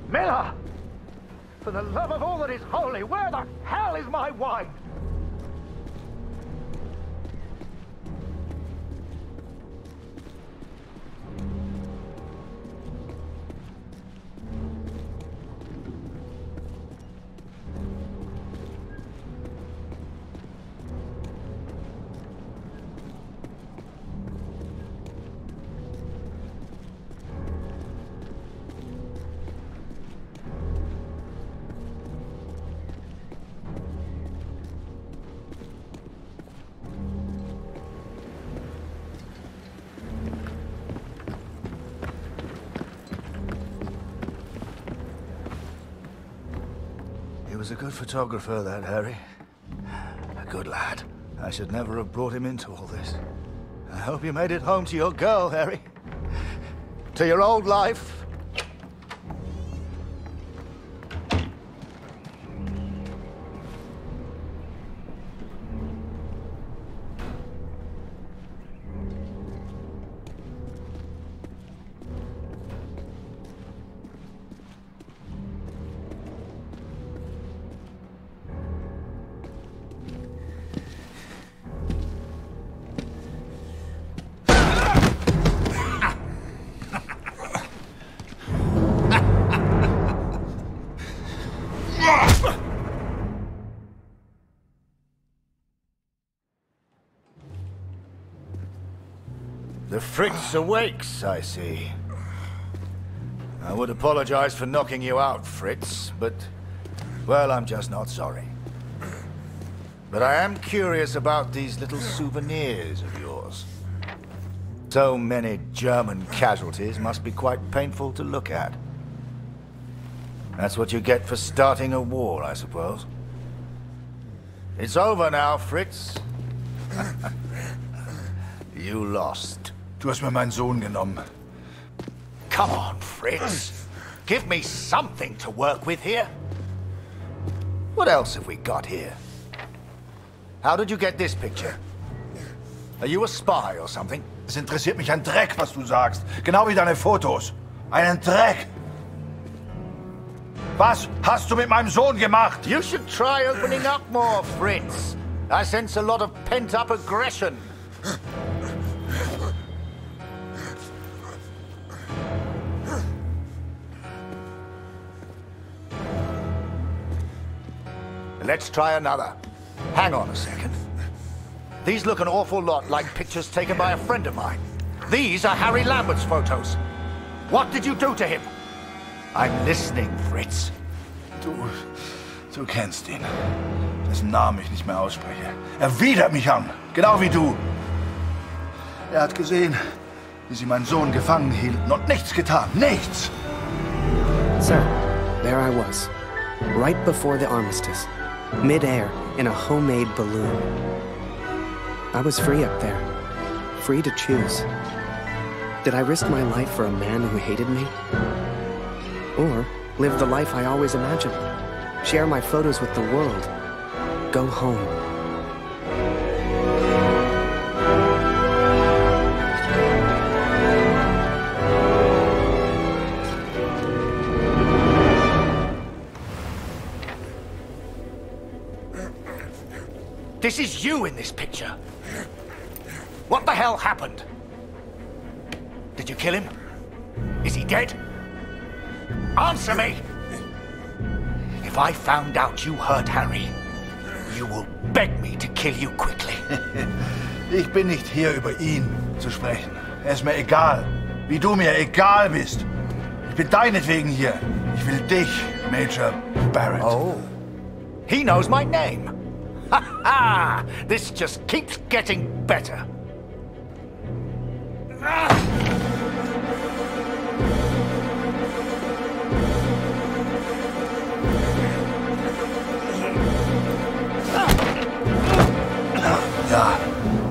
S15: Miller! For the love of all that is holy, where the hell is my wine?
S9: He was a good photographer, that Harry. A good lad. I should never have brought him into all this. I hope you made it home to your girl, Harry. To your old life. The Fritz awakes, I see. I would apologize for knocking you out, Fritz, but, well, I'm just not sorry. But I am curious about these little souvenirs of yours. So many German casualties must be quite painful to look at. That's what you get for starting a war, I suppose. It's over now, Fritz. You lost.
S1: Du hast mir meinen Sohn genommen.
S9: Come on, Fritz. Give me something to work with here. What else have we got here? How did you get this picture?
S11: Are you a spy or something?
S1: Es interessiert mich ein Dreck, was du sagst. Genau wie deine Fotos. Einen Dreck. Was hast du mit meinem Sohn gemacht?
S11: You should try opening up more, Fritz. I sense a lot of pent-up aggression. Let's try another. Hang on a second. These look an awful lot like pictures taken by a friend of mine. These are Harry Lambert's photos. What did you do to him? I'm listening, Fritz.
S1: Du kennst ihn. Dessen Namen ich nicht mehr ausspreche. Er widert mich an. Genau wie du. Er hat gesehen, wie sie meinen Sohn gefangen hielten und nichts getan. Nichts!
S2: Sir, there I was. Right before the armistice. Mid-air, in a homemade balloon. I was free up there. Free to choose. Did I risk my life for a man who hated me? Or live the life I always imagined? Share my photos with the world? Go home?
S11: This is you in this picture. What the hell happened? Did you kill him? Is he dead? Answer me! If I found out you hurt Harry, you will beg me to kill you quickly.
S1: Ich bin nicht hier, über ihn zu sprechen. Er ist mir egal, wie du mir egal bist. Ich bin deinetwegen hier. Ich will dich, Major Barrett.
S11: Oh, he knows my name. Ha ha! This just keeps getting better.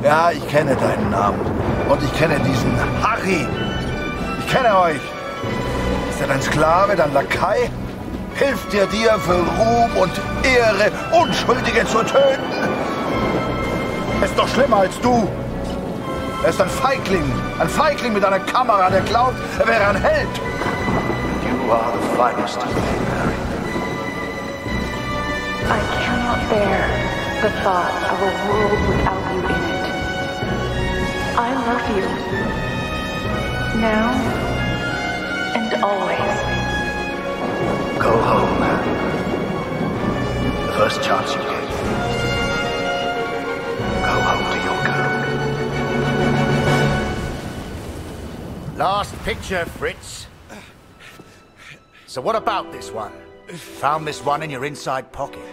S1: Ja, ich kenne deinen Namen. Und ich kenne diesen Harry. Ich kenne euch. Ist er dein Sklave, dein Lakai? Hilft dir für Ruhm und Ehre, Unschuldige zu töten? Er ist doch schlimmer als du. Er ist ein Feigling mit einer Kamera, der glaubt, er wäre ein Held. You are the finest of men, Harry.
S16: I cannot bear the thought of a world without you in it. I love you. Now and always.
S1: Go home, Harry. The first chance you get. Go home to your girl.
S11: Last picture, Fritz. So what about this one? Found this one in your inside pocket.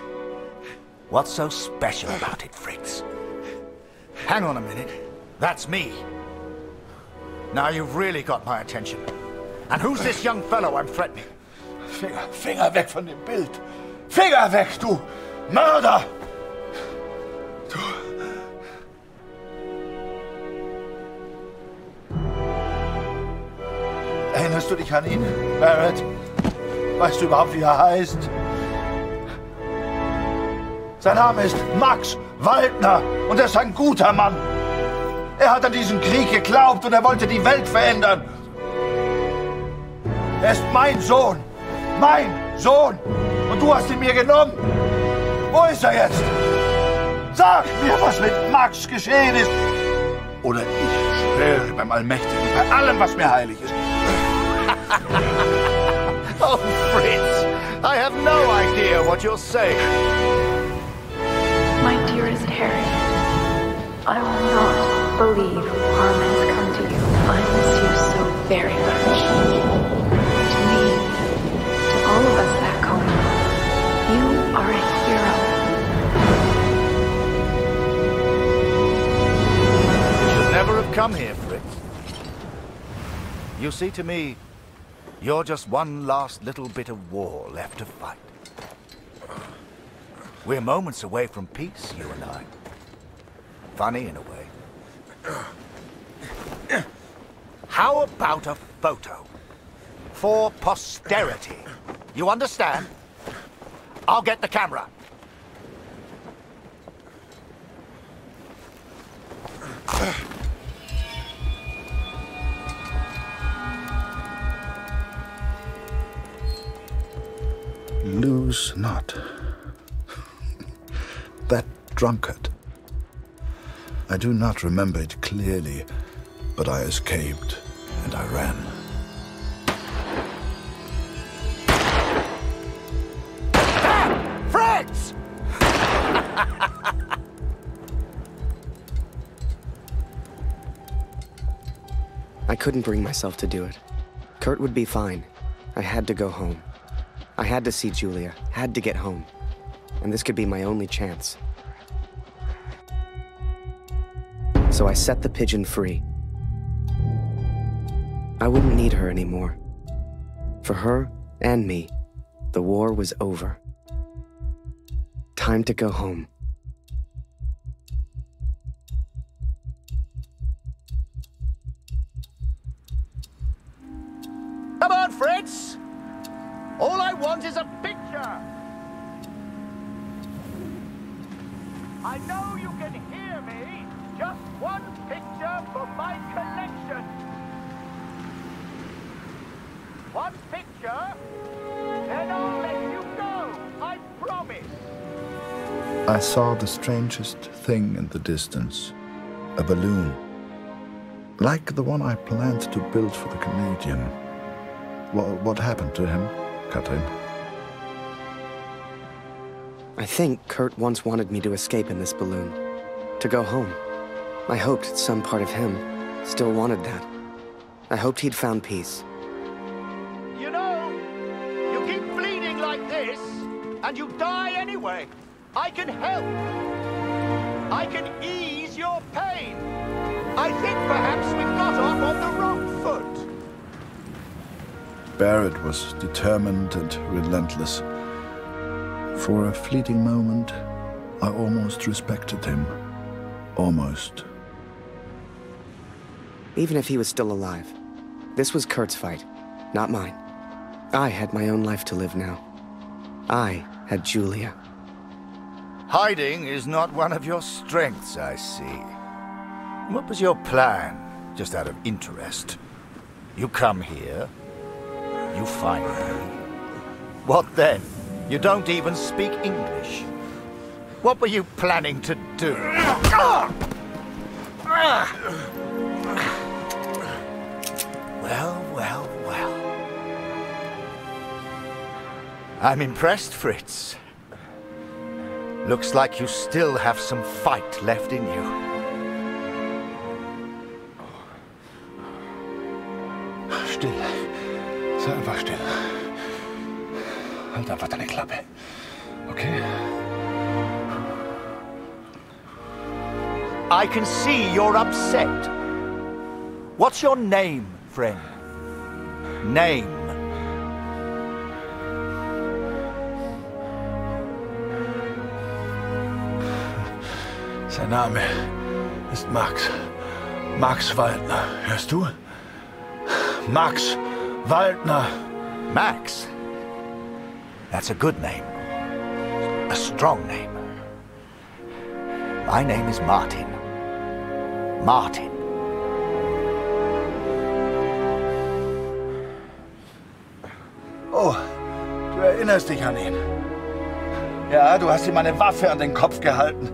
S11: What's so special about it, Fritz? Hang on a minute. That's me. Now you've really got my attention. And who's this young fellow I'm threatening?
S1: Finger weg von dem Bild. Finger weg, du Mörder! Du... Erinnerst du dich an ihn, Barrett? Weißt du überhaupt, wie er heißt? Sein Name ist Max Waldner und er ist ein guter Mann. Er hat an diesen Krieg geglaubt und er wollte die Welt verändern. Er ist mein Sohn. Mein Sohn! Und du hast ihn mir genommen! Wo ist er jetzt? Sag mir, was mit Max geschehen ist! Oder ich schwöre beim Allmächtigen, bei allem, was mir heilig ist.
S11: Oh, Fritz! I have no idea what you're saying.
S16: My dearest Harry, I will not believe harm has come to you. I miss you so very much. To me, to all of us back home, you are a hero.
S11: You should never have come here, Fritz. You see, to me, you're just one last little bit of war left to fight. We're moments away from peace, you and I. Funny in a way. How about a photo? For posterity. You understand? I'll get the camera.
S1: Lose not. That drunkard. I do not remember it clearly, but I escaped and I ran.
S15: Fritz!
S2: I couldn't bring myself to do it. Kurt would be fine. I had to go home. I had to see Julia, had to get home. And this could be my only chance. So I set the pigeon free. I wouldn't need her anymore. For her and me, the war was over. Time to go home.
S15: Come on, Fritz! All I want is a picture! I know you can hear me! Just one picture for my collection! One picture, then I'll let you go! I promise!
S1: I saw the strangest thing in the distance. A balloon. Like the one I planned to build for the Canadian. What happened to him, Katrin?
S2: I think Kurt once wanted me to escape in this balloon. To go home. I hoped some part of him still wanted that. I hoped he'd found peace.
S15: You know, you keep bleeding like this, and you die anyway. I can help. I can ease your pain. I think perhaps we got off on the wrong foot.
S1: Barrett was determined and relentless. For a fleeting moment, I almost respected him. Almost.
S2: Even if he was still alive, this was Kurt's fight, not mine. I had my own life to live now. I had Julia.
S11: Hiding is not one of your strengths, I see. What was your plan, just out of interest? You come here, you find me. What then? You don't even speak English. What were you planning to do? Well, well, well. I'm impressed, Fritz. Looks like you still have some fight left in you.
S1: Still. Sei einfach still. Halt einfach deine Klappe. Okay?
S11: I can see you're upset. What's your name, friend? Name.
S1: Sein Name ist Max. Max Waldner. Hörst du? Max Waldner.
S11: Max? That's a good name. A strong name. My name is Martin. Martin.
S1: Oh, du erinnerst dich an ihn. Ja, du hast ihm meine Waffe an den Kopf gehalten.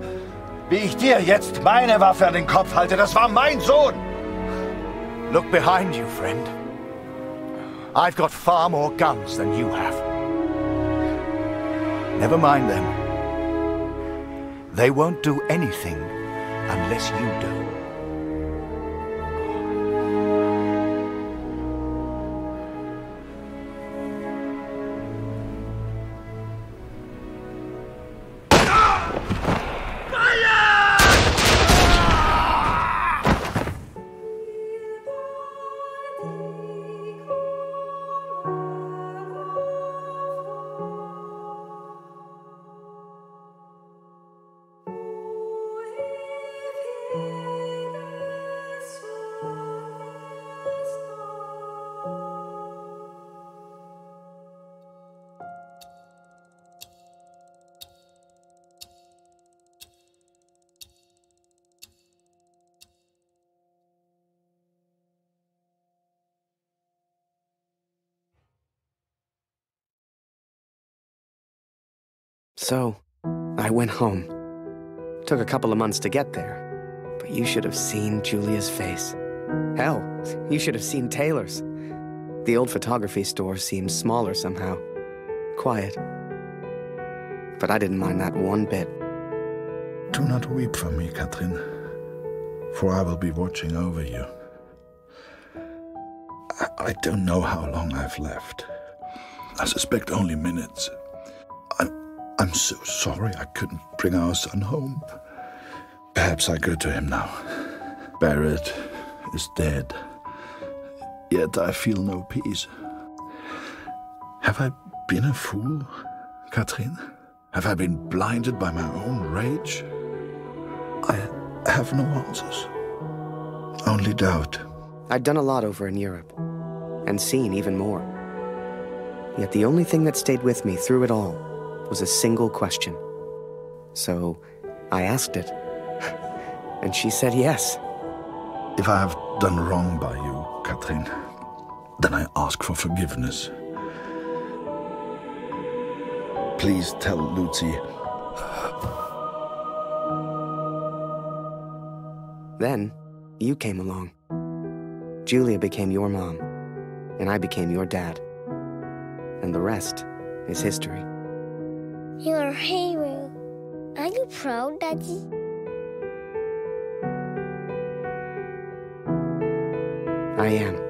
S1: Wie ich dir jetzt meine Waffe an den Kopf halte, das war mein Sohn!
S11: Look behind you, friend. I've got far more guns than you have. Never mind them. They won't do anything unless you do.
S2: So, I went home. Took a couple of months to get there, but you should have seen Julia's face. Hell, you should have seen Taylor's. The old photography store seemed smaller somehow. Quiet. But I didn't mind that one bit.
S1: Do not weep for me, Katrin, for I will be watching over you. I don't know how long I've left. I suspect only minutes. I'm so sorry I couldn't bring our son home. Perhaps I go to him now. Barrett is dead. Yet I feel no peace. Have I been a fool, Katrin? Have I been blinded by my own rage? I have no answers. Only doubt.
S2: I'd done a lot over in Europe, and seen even more. Yet the only thing that stayed with me through it all was a single question. So I asked it, and she said yes.
S1: If I have done wrong by you, Katrin, then I ask for forgiveness. Please tell Lucy.
S2: Then, you came along. Julia became your mom, and I became your dad. And the rest is history.
S3: You're a hero. Are you proud, Daddy?
S2: I am.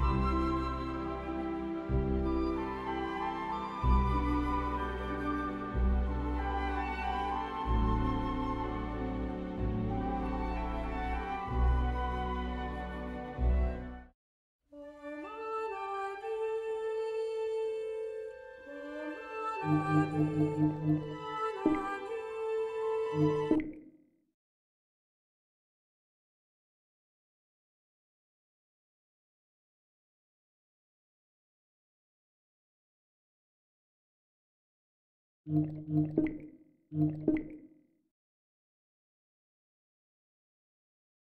S13: Thank you.